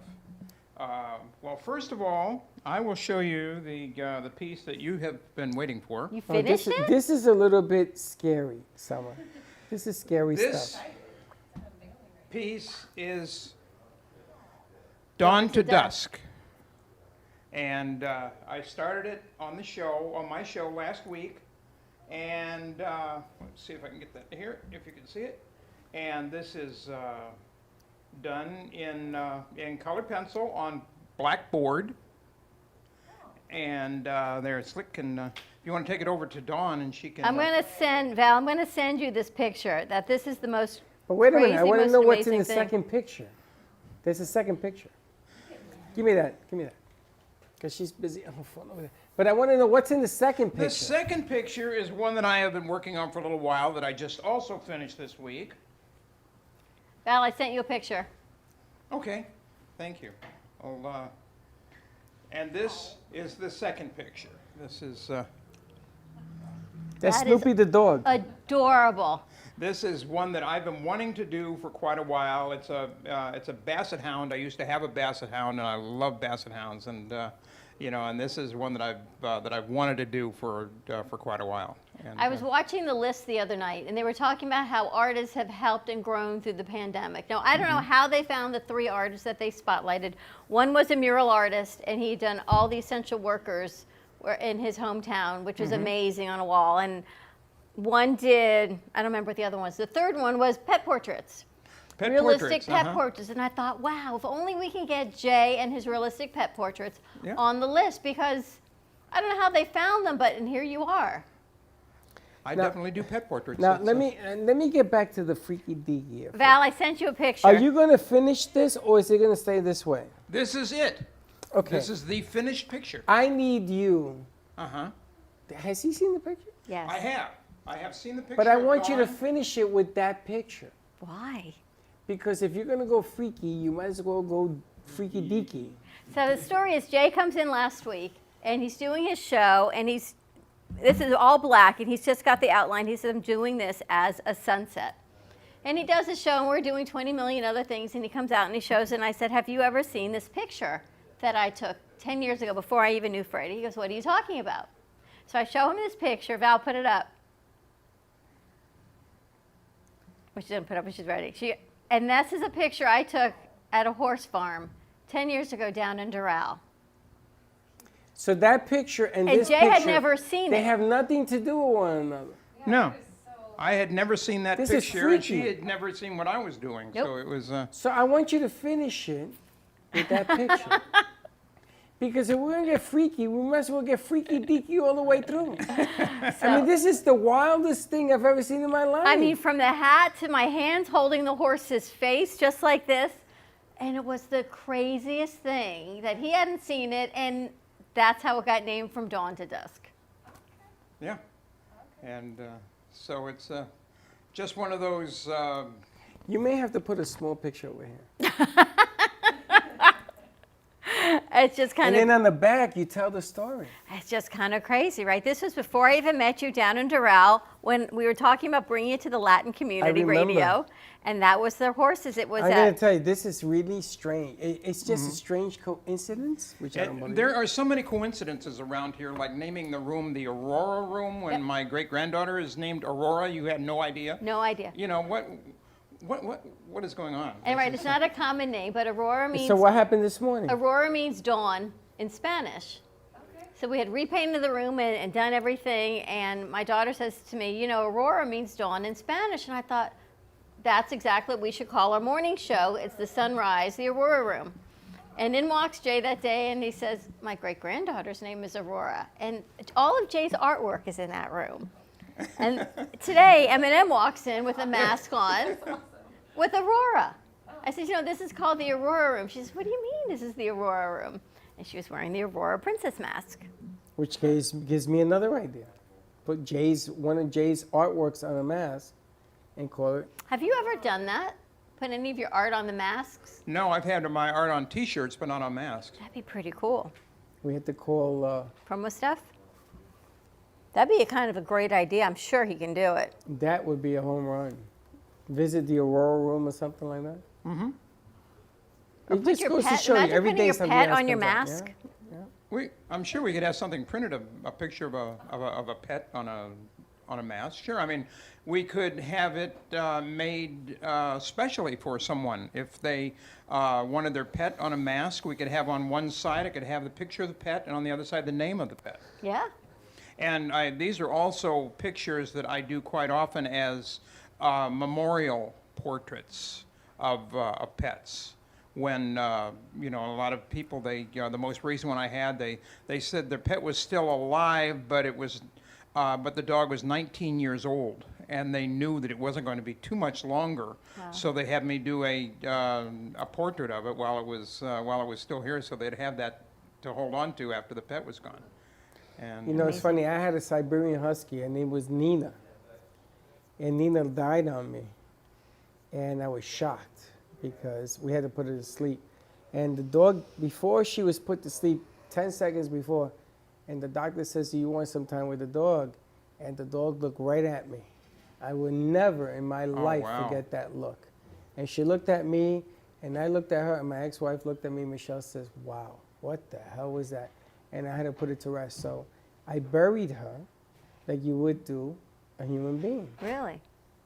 Well, first of all, I will show you the piece that you have been waiting for. You finished it? This is a little bit scary, Summer. This is scary This stuff. piece is Dawn to Dusk. And I started it on my show last week. And let's see if I can get that here, if you can see it. And this is done in colored pencil on blackboard. And there, Slick can, if you want to take it over to Dawn and she can. I'm going to send, Val, I'm going to send you this picture, that this is the most But wait a minute, I crazy, want to most know what's in amazing the thing. second picture. There's a second picture. Give me that. Because she's busy on her phone over there. But I want to know what's in the second picture. The second picture is one that I have been working on for a little while that I just also finished this week. Val, I sent you a picture. Okay, thank you. And this is the second picture. This is That's That is Snoopy the dog. Adorable. This is one that I've been wanting to do for quite a while. It's a Basset Hound. I used to have a Basset Hound, and I love Basset Hounds. And and this is one that I've wanted to do for quite a while. And, I was watching the list the other night, and they were talking about how artists have helped and grown through the pandemic. Now, I don't know how they found the 3 artists that they spotlighted. One was a mural artist, and he'd done all the essential workers in his hometown, which was amazing on a wall. And one did, I don't remember what the other one was. The third one was pet portraits. Realistic pet portraits. And I thought, wow, if only we can get Jay and his realistic pet portraits on the list, because I don't know how they found them, but and here you are. I definitely do pet portraits. Now, let me get back to the freaky deaky here. Val, I sent you a picture. Are you going to finish this, or is it going to stay this way? This is it. Okay. This is the finished picture. I need you. Uh-huh. Has he seen the picture? Yes. I have seen the picture. But I want you to Dawn. finish it with that picture. Why? Because if you're going to go freaky, you might as well go freaky deaky. So the story is Jay comes in last week, and he's doing his show, and this is all black, and he's just got the outline. He said, I'm doing this as a sunset. And he does his show, and we're doing 20 million other things, and he comes out and he shows it, and I said, have you ever seen this picture that I took 10 years ago before I even knew Freddie? He goes, what are you talking about? So I show him this picture. Val, put it up. Well, she didn't put it up when she's ready. And this is a picture I took at a horse farm 10 years ago down in Doral. So that picture and this Jay picture, had never seen they it. have nothing to do with one another. No. I had never seen that This is picture, and she freaky. had never seen what I was doing. Nope. So it was. So I want you to finish it with that picture. Because if we're going to get freaky, we might as well get freaky deaky all the way through. I mean, this is the wildest thing I've ever seen in my life. I mean, from the hat to my hands holding the horse's face, just like this. And it was the craziest thing that he hadn't seen it, and that's how it got named From Dawn to Dusk. Yeah. And so it's just one of those. You may have to put a small picture over here. It's just kind And of. then on the back, you tell the story. It's just kind of crazy, right? This was before I even met you down in Doral when we were talking about bringing it to the Latin community remember. radio, and that was the horses. It was I'm going to tell you, this is really strange. It's just a strange coincidence, which I don't believe. There are so many coincidences around here, like naming the room the Aurora Room. When my great granddaughter is named Aurora, you had no idea. No idea. You know what is going on? And right, it's not a common name, but Aurora means. So what happened this morning? Aurora means dawn in Spanish. So we had repainted the room and done everything, and my daughter says to me, you know, Aurora means dawn in Spanish, and I thought, that's exactly what we should call our morning show. It's the sunrise, the Aurora Room. And in walks Jay that day, and he says, my great-granddaughter's name is Aurora. And all of Jay's artwork is in that room. And today, Eminem walks in with a mask on with Aurora. I said, you know, this is called the Aurora Room. She says, what do you mean this is the Aurora Room? And she was wearing the Aurora Princess mask. Which gives me another idea. Put one of Jay's artworks on a mask and call it. Have you ever done that? Put any of your art on the masks? No, I've had my art on T-shirts, but not on masks. That'd be pretty cool. We had to call. Promo stuff? That'd be a kind of a great idea. I'm sure he can do it. That would be a home run. Visit the Aurora Room or something like that. Mm-hmm. Or It put just your goes to pet, show you imagine every putting day your something pet else on your comes up, mask. yeah. I'm sure we could have something printed, a picture of a pet on a mask. Sure, I mean, we could have it made specially for someone. If they wanted their pet on a mask, we could have on one side, it could have the picture of the pet, and on the other side, the name of the pet. Yeah. And these are also pictures that I do quite often as memorial portraits of pets. When a lot of people, the most recent one I had, they said their pet was still alive, but but the dog was 19 years old, and they knew that it wasn't going to be too much longer. Wow. So they had me do a portrait of it while it was still here, so they'd have that to hold on to after the pet was gone. And You know, it's funny. I had a Siberian Husky. Her name was Nina. And Nina died on me. And I was shocked because we had to put her to sleep. And the dog, before she was put to sleep, 10 seconds before, and the doctor says, do you want some time with the dog? And the dog looked right at me. I will never in my life wow. forget that look. And she looked at me, and I looked at her, and my ex-wife looked at me. Michelle says, wow, what the hell was that? And I had to put it to rest. So I buried her like you would do a human being. Really?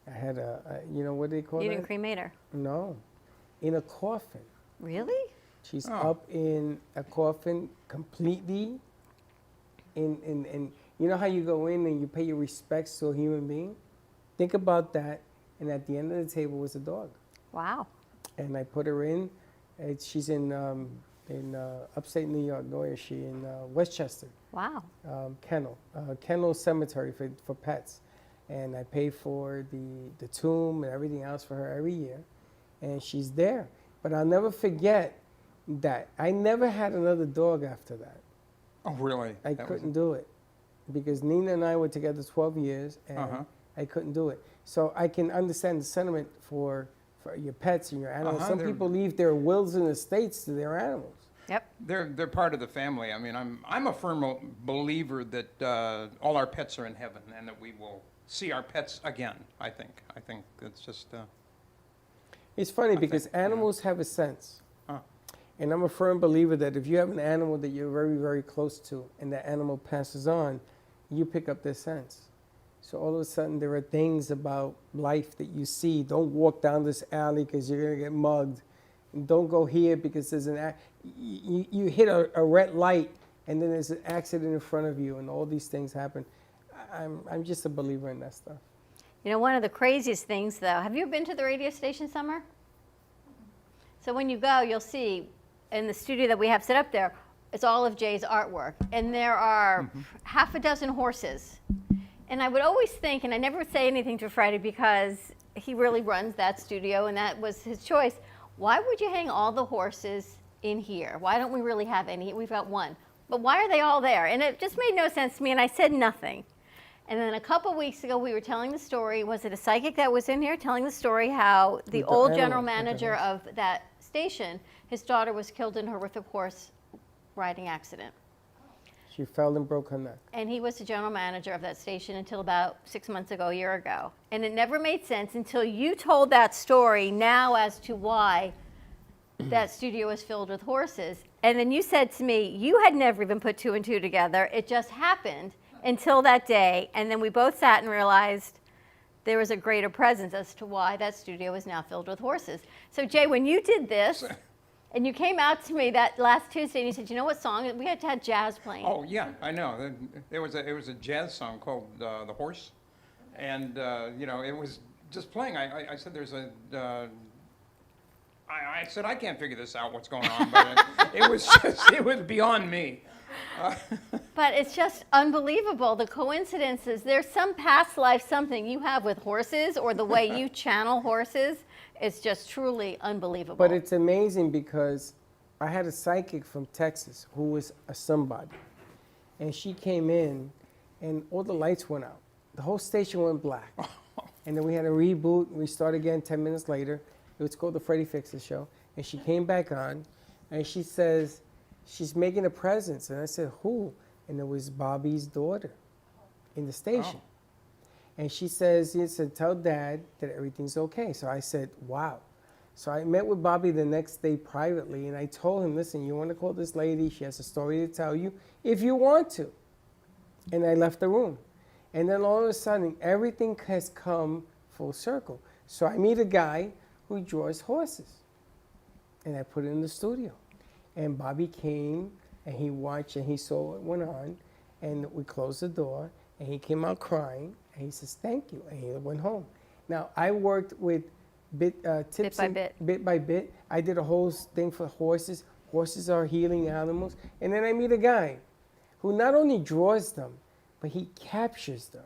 I had what do they call You that? didn't cremate her? No, in a coffin. Really? She's up in a coffin completely. In you know how you go in and you pay your respects to a human being? Think about that. And at the end of the table was a dog. Wow. And I put her in. She's in upstate New York. Where is she? In Westchester. Wow. Kennel Cemetery for pets. And I pay for the tomb and everything else for her every year. And she's there. But I'll never forget that. I never had another dog after that. Oh, really? I couldn't do it. Because Nina and I were together 12 years, and I couldn't do it. So I can understand the sentiment for your pets and your animals. Some people leave their wills and estates to their animals. Yep. They're part of the family. I mean, I'm a firm believer that all our pets are in heaven and that we will see our pets again. I think it's just. It's funny because animals have a sense. And I'm a firm believer that if you have an animal that you're very, very close to and that animal passes on, you pick up their sense. So all of a sudden there are things about life that you see. Don't walk down this alley because you're going to get mugged. And don't go here because there's you hit a red light and then there's an accident in front of you and all these things happen. I'm just a believer in that stuff. You know, one of the craziest things, though, have you been to the radio station, Summer? So when you go, you'll see in the studio that we have set up there, it's all of Jay's artwork. And there are half a dozen horses. And I would always think, and I never say anything to Freddie because he really runs that studio and that was his choice, why would you hang all the horses in here? Why don't we really have any? We've got one. But why are they all there? And it just made no sense to me, and I said nothing. And then a couple weeks ago, we were telling the story. Was it a psychic that was in here telling the story how the old general manager of that station, his daughter was killed in a horrific horse riding accident. She fell and broke her neck. And he was the general manager of that station until about 6 months ago, a year ago. And it never made sense until you told that story now as to why that studio was filled with horses. And then you said to me, you had never even put two and two together. It just happened until that day. And then we both sat and realized there was a greater presence as to why that studio is now filled with horses. So Jay, when you did this, and you came out to me that last Tuesday and you said, you know what song? We had to have jazz playing. Oh, yeah, I know. It was a jazz song called The Horse. And, it was just playing. I said there's a... I said, I can't figure this out, what's going on. But it was beyond me. But it's just unbelievable, the coincidences. There's some past life something you have with horses or the way you channel horses. It's just truly unbelievable. But it's amazing because I had a psychic from Texas who was a somebody. And she came in and all the lights went out. The whole station went black. And then we had a reboot. We started again 10 minutes later. It was called the Freddie Fixes Show. And she came back on and she says, she's making a presence. And I said, who? And it was Bobby's daughter in the station. Oh. And she says, tell Dad that everything's okay. So I said, wow. So I met with Bobby the next day privately, and I told him, listen, you want to call this lady? She has a story to tell you if you want to. And I left the room. And then all of a sudden, everything has come full circle. So I meet a guy who draws horses. And I put it in the studio. And Bobby came, and he watched, and he saw what went on. And we closed the door, and he came out crying, and he says, thank you, and he went home. Now, I worked with tips bit by bit. I did a whole thing for horses. Horses are healing animals. And then I meet a guy who not only draws them, but he captures them,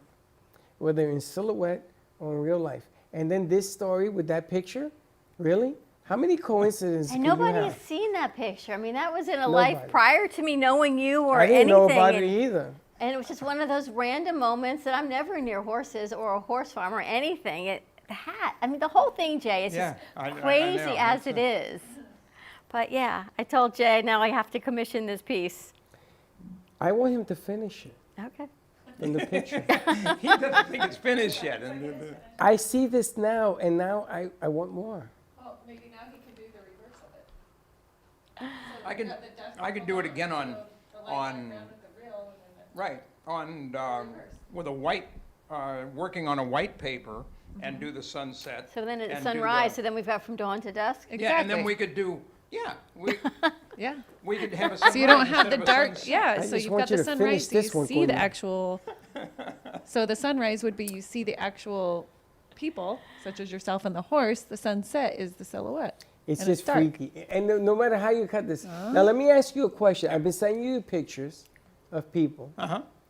whether in silhouette or in real life. And then this story with that picture, really? How many coincidences And can you nobody have? has seen that picture. I mean, that was in a Nobody. life prior to me knowing you or I didn't anything. know about it and, either. and it was just one of those random moments that I'm never near horses or a horse farm or anything. I mean, the whole thing, Jay, is just crazy as it is. But yeah, I told Jay, now I have to commission this piece. I want him to finish it. Okay. In the picture. He doesn't think it's finished yet. I see this now, and now I want more. Well, maybe now he can do the reverse of it. I could do it again on right on with a white working on a white paper and do the sunset. So then and it's do sunrise, so then we've got from dawn to dusk. Yeah, and then we could do we could have a sunrise So you don't have instead the of a dark, sunset. yeah, so you've got the sunrise, so you see the me. actual, so the sunrise would be you see the actual people, such as yourself and the horse. The sunset is the silhouette. It's and just dark. freaky. And no matter how you cut this. Now, let me ask you a question. I've been sending you pictures of people.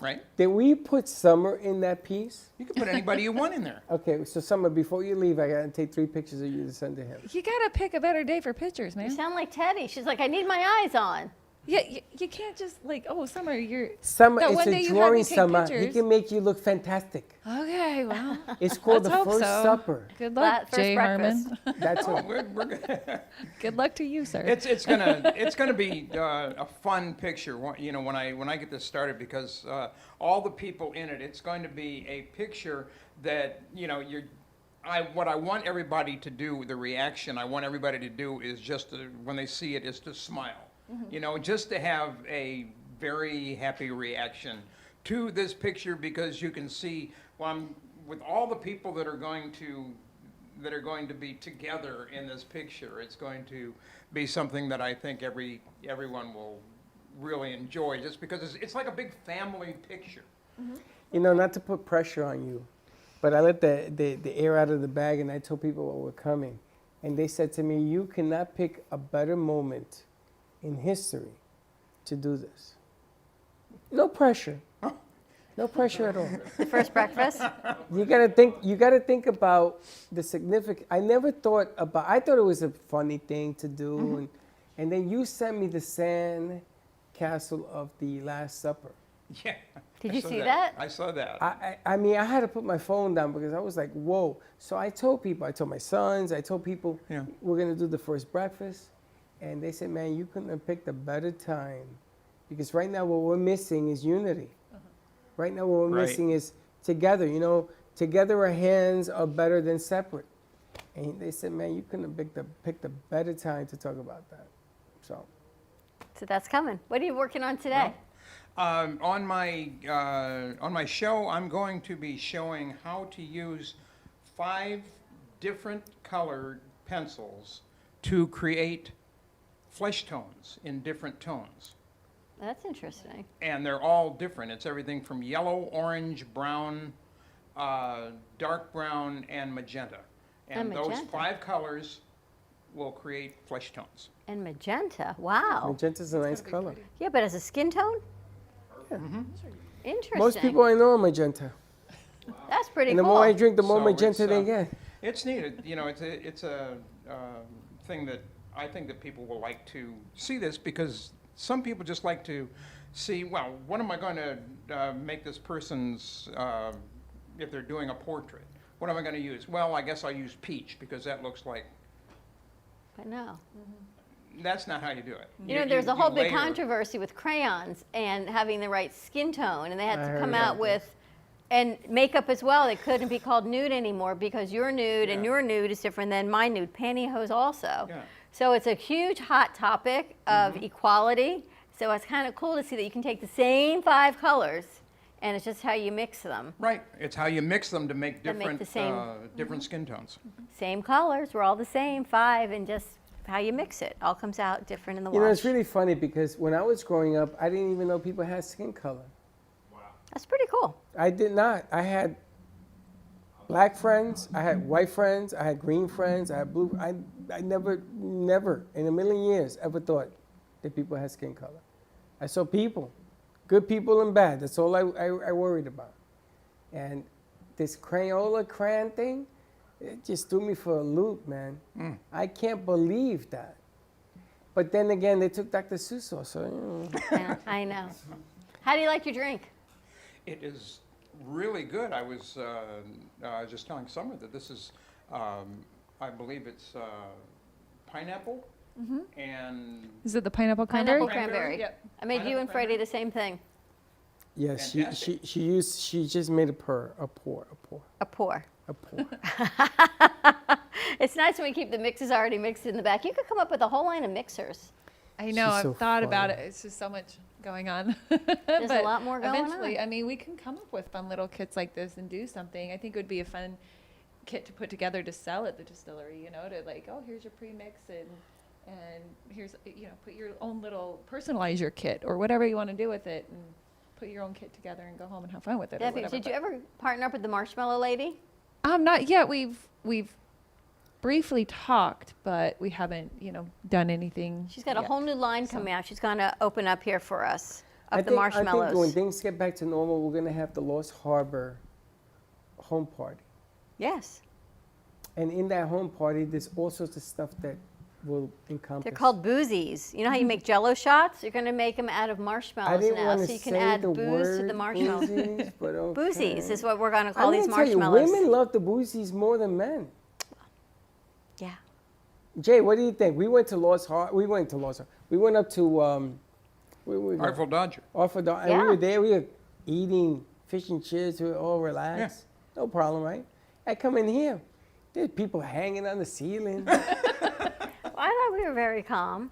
Right. Did we put Summer in that piece? You can put anybody you want in there. Okay, so Summer, before you leave, I got to take 3 pictures of you to send to him. You gotta pick a better day for pictures, man. You sound like Teddy. She's like, I need my eyes on. Yeah, you can't just like, oh, Summer, you're. Summer, that it's one day a you had drawing, me take Summer. He pictures. can make you look fantastic. Okay, well. It's called let's The hope First so. Supper. Good luck, First Jay breakfast. Harmon. That's Oh, it. we're good. Good luck to you, sir. It's gonna be a fun picture. You know, when I get this started, because all the people in it, it's going to be a picture that what I want everybody to do, the reaction I want everybody to do is just when they see it is to smile. You know, just to have a very happy reaction to this picture, because you can see, with all the people that are going to be together in this picture, it's going to be something that I think everyone will really enjoy, just because it's like a big family picture. You know, not to put pressure on you, but I let the air out of the bag, and I told people what were coming. And they said to me, you cannot pick a better moment in history to do this. No pressure. No pressure at all. The first breakfast. You gotta think about the significance. I never thought about, I thought it was a funny thing to do. And then you sent me the sand castle of the Last Supper. Yeah. Did you see that? I saw that. I mean, I had to put my phone down because I was like, whoa. So I told people, I told my sons, I told people, we're gonna do the first breakfast. And they said, man, you couldn't have picked a better time. Because right now what we're missing is unity. Right now what we're missing is together. You know, together our hands are better than separate. And they said, man, you couldn't have picked a better time to talk about that. So that's coming. What are you working on today? On my show, I'm going to be showing how to use 5 different colored pencils to create flesh tones in different tones. That's interesting. And they're all different. It's everything from yellow, orange, brown, dark brown, and magenta. And those magenta. 5 colors will create flesh tones. And magenta. Wow. magenta's a nice color. Yeah, but as a skin tone? Yeah. Interesting. Most people I know are magenta. That's pretty And the cool. more I drink, the more So magenta it's, they get. It's neat. You know, it's a thing that I think that people will like to see this, because some people just like to see, well, what am I going to make this person's, if they're doing a portrait, what am I going to use? Well, I guess I'll use peach because that looks like. I know. That's not how you do it. You know, there's a whole big layer. controversy with crayons and having the right skin tone, and they had I to heard come about out with And makeup as well. It couldn't be called nude anymore because your nude and your nude is different than my nude. Pantyhose also. Yeah. So it's a huge hot topic of equality. So it's kind of cool to see that you can take the same 5 colors and it's just how you mix them. Right. It's how you mix them to make That make different the same- different skin tones. Same colors, we're all the same, 5, and just how you mix it. All comes out different in the You know, wash. it's really funny because when I was growing up, I didn't even know people had skin color. That's pretty cool. I did not. I had black friends, I had white friends, I had green friends, I had blue. I never in a million years ever thought that people had skin color. I saw people, good people and bad. That's all I worried about. And this Crayola crayon thing, it just threw me for a loop, man. I can't believe that. But then again, they took Dr. Seuss off, so, you know. Yeah, I know. How do you like your drink? It is really good. I was just telling Summer that this is, I believe it's pineapple and Is it the pineapple cranberry? Pineapple cranberry. Yep. I made you and Freddie the same thing. Yes, Fantastic. she just made a pour. A pour. A pour. It's nice when we keep the mixes already mixed in the back. You could come up with a whole line of mixers. I know. She's I've so thought about funny. it. It's just so much going on. There's a But lot more going eventually, on. I mean, we can come up with fun little kits like this and do something. I think it would be a fun kit to put together to sell at the distillery. You know, to like, oh, here's your pre-mix and here's, you know, put your own little, personalize your kit or whatever you want to do with it and put your own kit together and go home and have fun with it. or Debbie, whatever. did you ever partner up with the Marshmallow Lady? Not yet. We've briefly talked, but we haven't, you know, done anything. She's got a yet. whole new line coming out. She's going to open up here for us of I the think marshmallows. when things get back to normal, we're going to have the Lost Harbor home party. Yes. And in that home party, there's all sorts of stuff that will encompass. They're called boozies. You know how you make Jello shots? You're going to make them out of I marshmallows didn't now, want so to you can say add the booze to the word marshmallows. boozies, but okay. Boozies is what we're going to call I'm these gonna tell you, marshmallows. women love the boozies more than men. Yeah. Jay, what do you think? We went to Lost Harbor. We went up to where we go? Artful Dodger. Artful Dodger. And Yeah. we were there. We were eating fish and chips. We were all relaxed. No problem, right? I come in here. There's people hanging on the ceiling. Well, I thought we were very calm.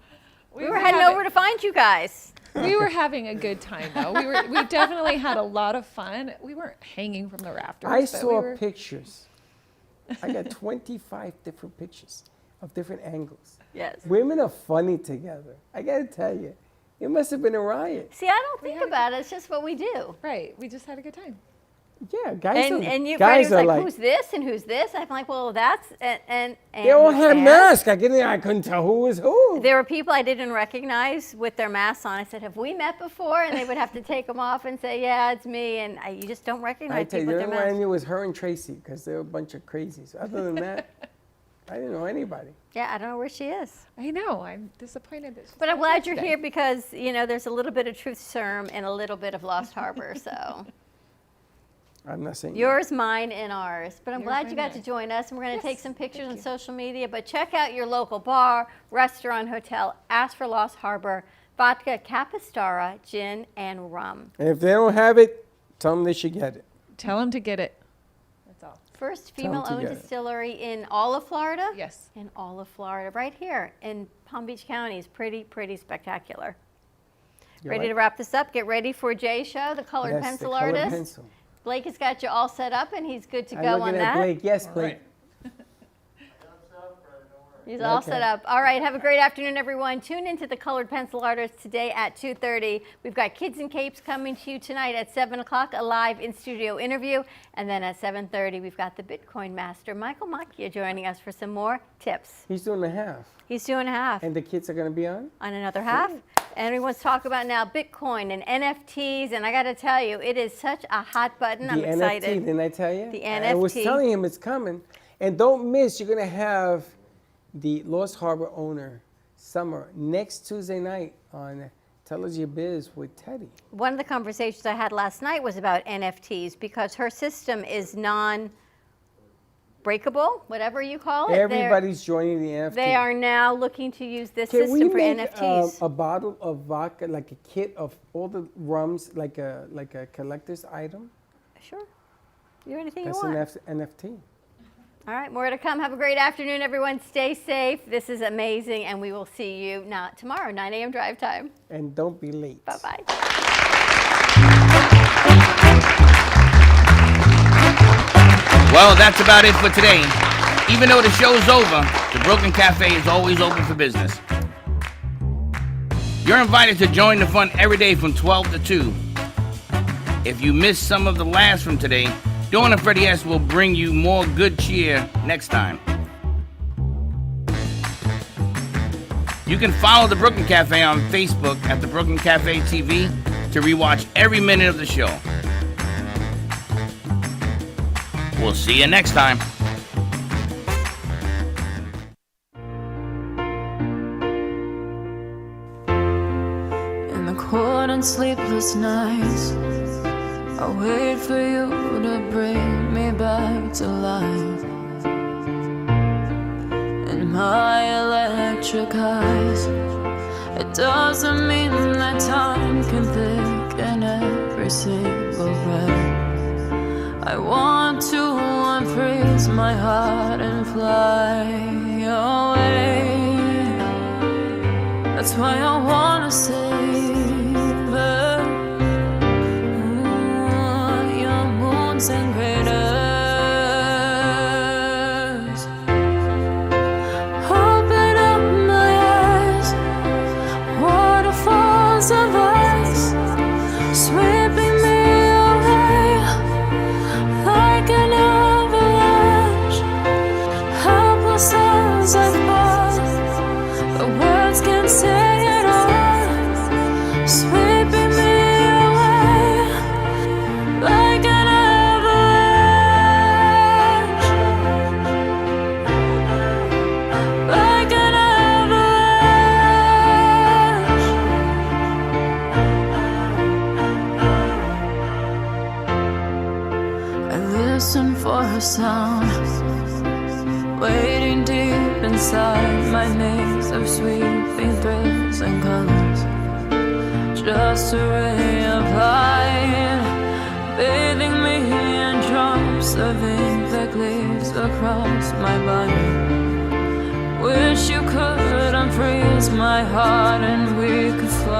We We were were heading having- over to find you guys. We were having a good time though. We definitely had a lot of fun. We weren't hanging from the rafters. I but saw we were, pictures. I got 25 different pictures of different angles. Yes. Women are funny together. I got to tell you. It must have been a riot. See, I don't think about it. It's just what we do. Right. We just had a good time. Yeah, guys And, are, and you, guys Freddie was are like, who's this and who's this? I'm like, well, that's, and they all had and masks. I couldn't tell who was who. There were people I didn't recognize with their masks on. I said, have we met before? And they would have to take them off and say, yeah, it's me. And you just don't I recognize tell you, people the with only their one I masks. knew was her and Tracy because they were a bunch of crazies. Other than that, I didn't know anybody. Yeah, I don't know where she is. I know. I'm disappointed that she's But I'm not glad you're today. here because, you know, there's a little bit of Truth Serum and a little bit of Lost Harbor. So I'm not saying yours, mine, and ours. But I'm Yours, glad mine, you got and to ours. join us. And we're going to take Yes, some pictures thank on you. social media. But check out your local bar, restaurant, hotel. Ask for Lost Harbor, vodka, Capistara, gin, and rum. And if they don't have it, tell them they should get it. Tell them to get it. That's all. First Tell 'em to female-owned get it. distillery in all of Florida? Yes. In all of Florida, right here in Palm Beach County. Is pretty, pretty spectacular. You Ready like- to wrap this up? Get ready for Jay's show, the colored Yes, pencil the colored artist. pencil. Blake has got you all set up, and he's good to I'm go looking on at that. Blake. Yes, All Blake. right. He's all Okay. set up. All right, have a great afternoon, everyone. Tune into the Colored Pencil Artist today at 2:30. We've got Kids in Capes coming to you tonight at 7 o'clock, a live in-studio interview. And then at 7:30, we've got the Bitcoin master, Michael Macchia, joining us for some more tips. He's doing the half. He's doing half And the kids are going to be on? on another half. And we want to talk about now Bitcoin and NFTs. And I got to tell you, it is such a hot button. I'm The excited. NFT, didn't I tell you? The I was NFT. telling him it's coming. And don't miss, you're going to have the Lost Harbor owner, Summer, next Tuesday night on Tell Us Your Biz with Teddy. One of the conversations I had last night was about NFTs because her system is non-breakable, whatever you call it. Everybody's joining the NFT. They are now looking to use this Can we system for make NFTs. a bottle of vodka, like a kit of all the rums, like a collector's item? Sure. Do anything That's you want. an NFT. All right, more to come. Have a great afternoon, everyone. Stay safe. This is amazing, and we will see you not tomorrow, 9 a.m. drive time. And don't be late. Bye-bye. Well, that's about it for today. Even though the show's over, the Brooklyn Cafe is always open for business. You're invited to join the fun every day from 12 to 2. If you missed some of the laughs from today, Dawn and Freddie S. will bring you more good cheer next time. You can follow the Brooklyn Cafe on Facebook at the Brooklyn Cafe TV to rewatch every minute of the show. We'll see you next time. In the cold and sleepless nights, I wait for you to bring me back to life. In my electric eyes, it doesn't mean that time can thicken every single breath. I want to unfreeze my heart and fly away. That's why I wanna save her. Your moons and craters. Open up my eyes, waterfalls of ice, sweeping me away like an avalanche. Helpless as I fall, the words can't say it all, sweeping me away like an avalanche, like an avalanche. I listen for her sound, waiting deep inside my maze of sweeping thrills and colors. Just a ray of light, bathing me in drops of ink that gleams across my body. Wish you could unfreeze my heart and we could fly.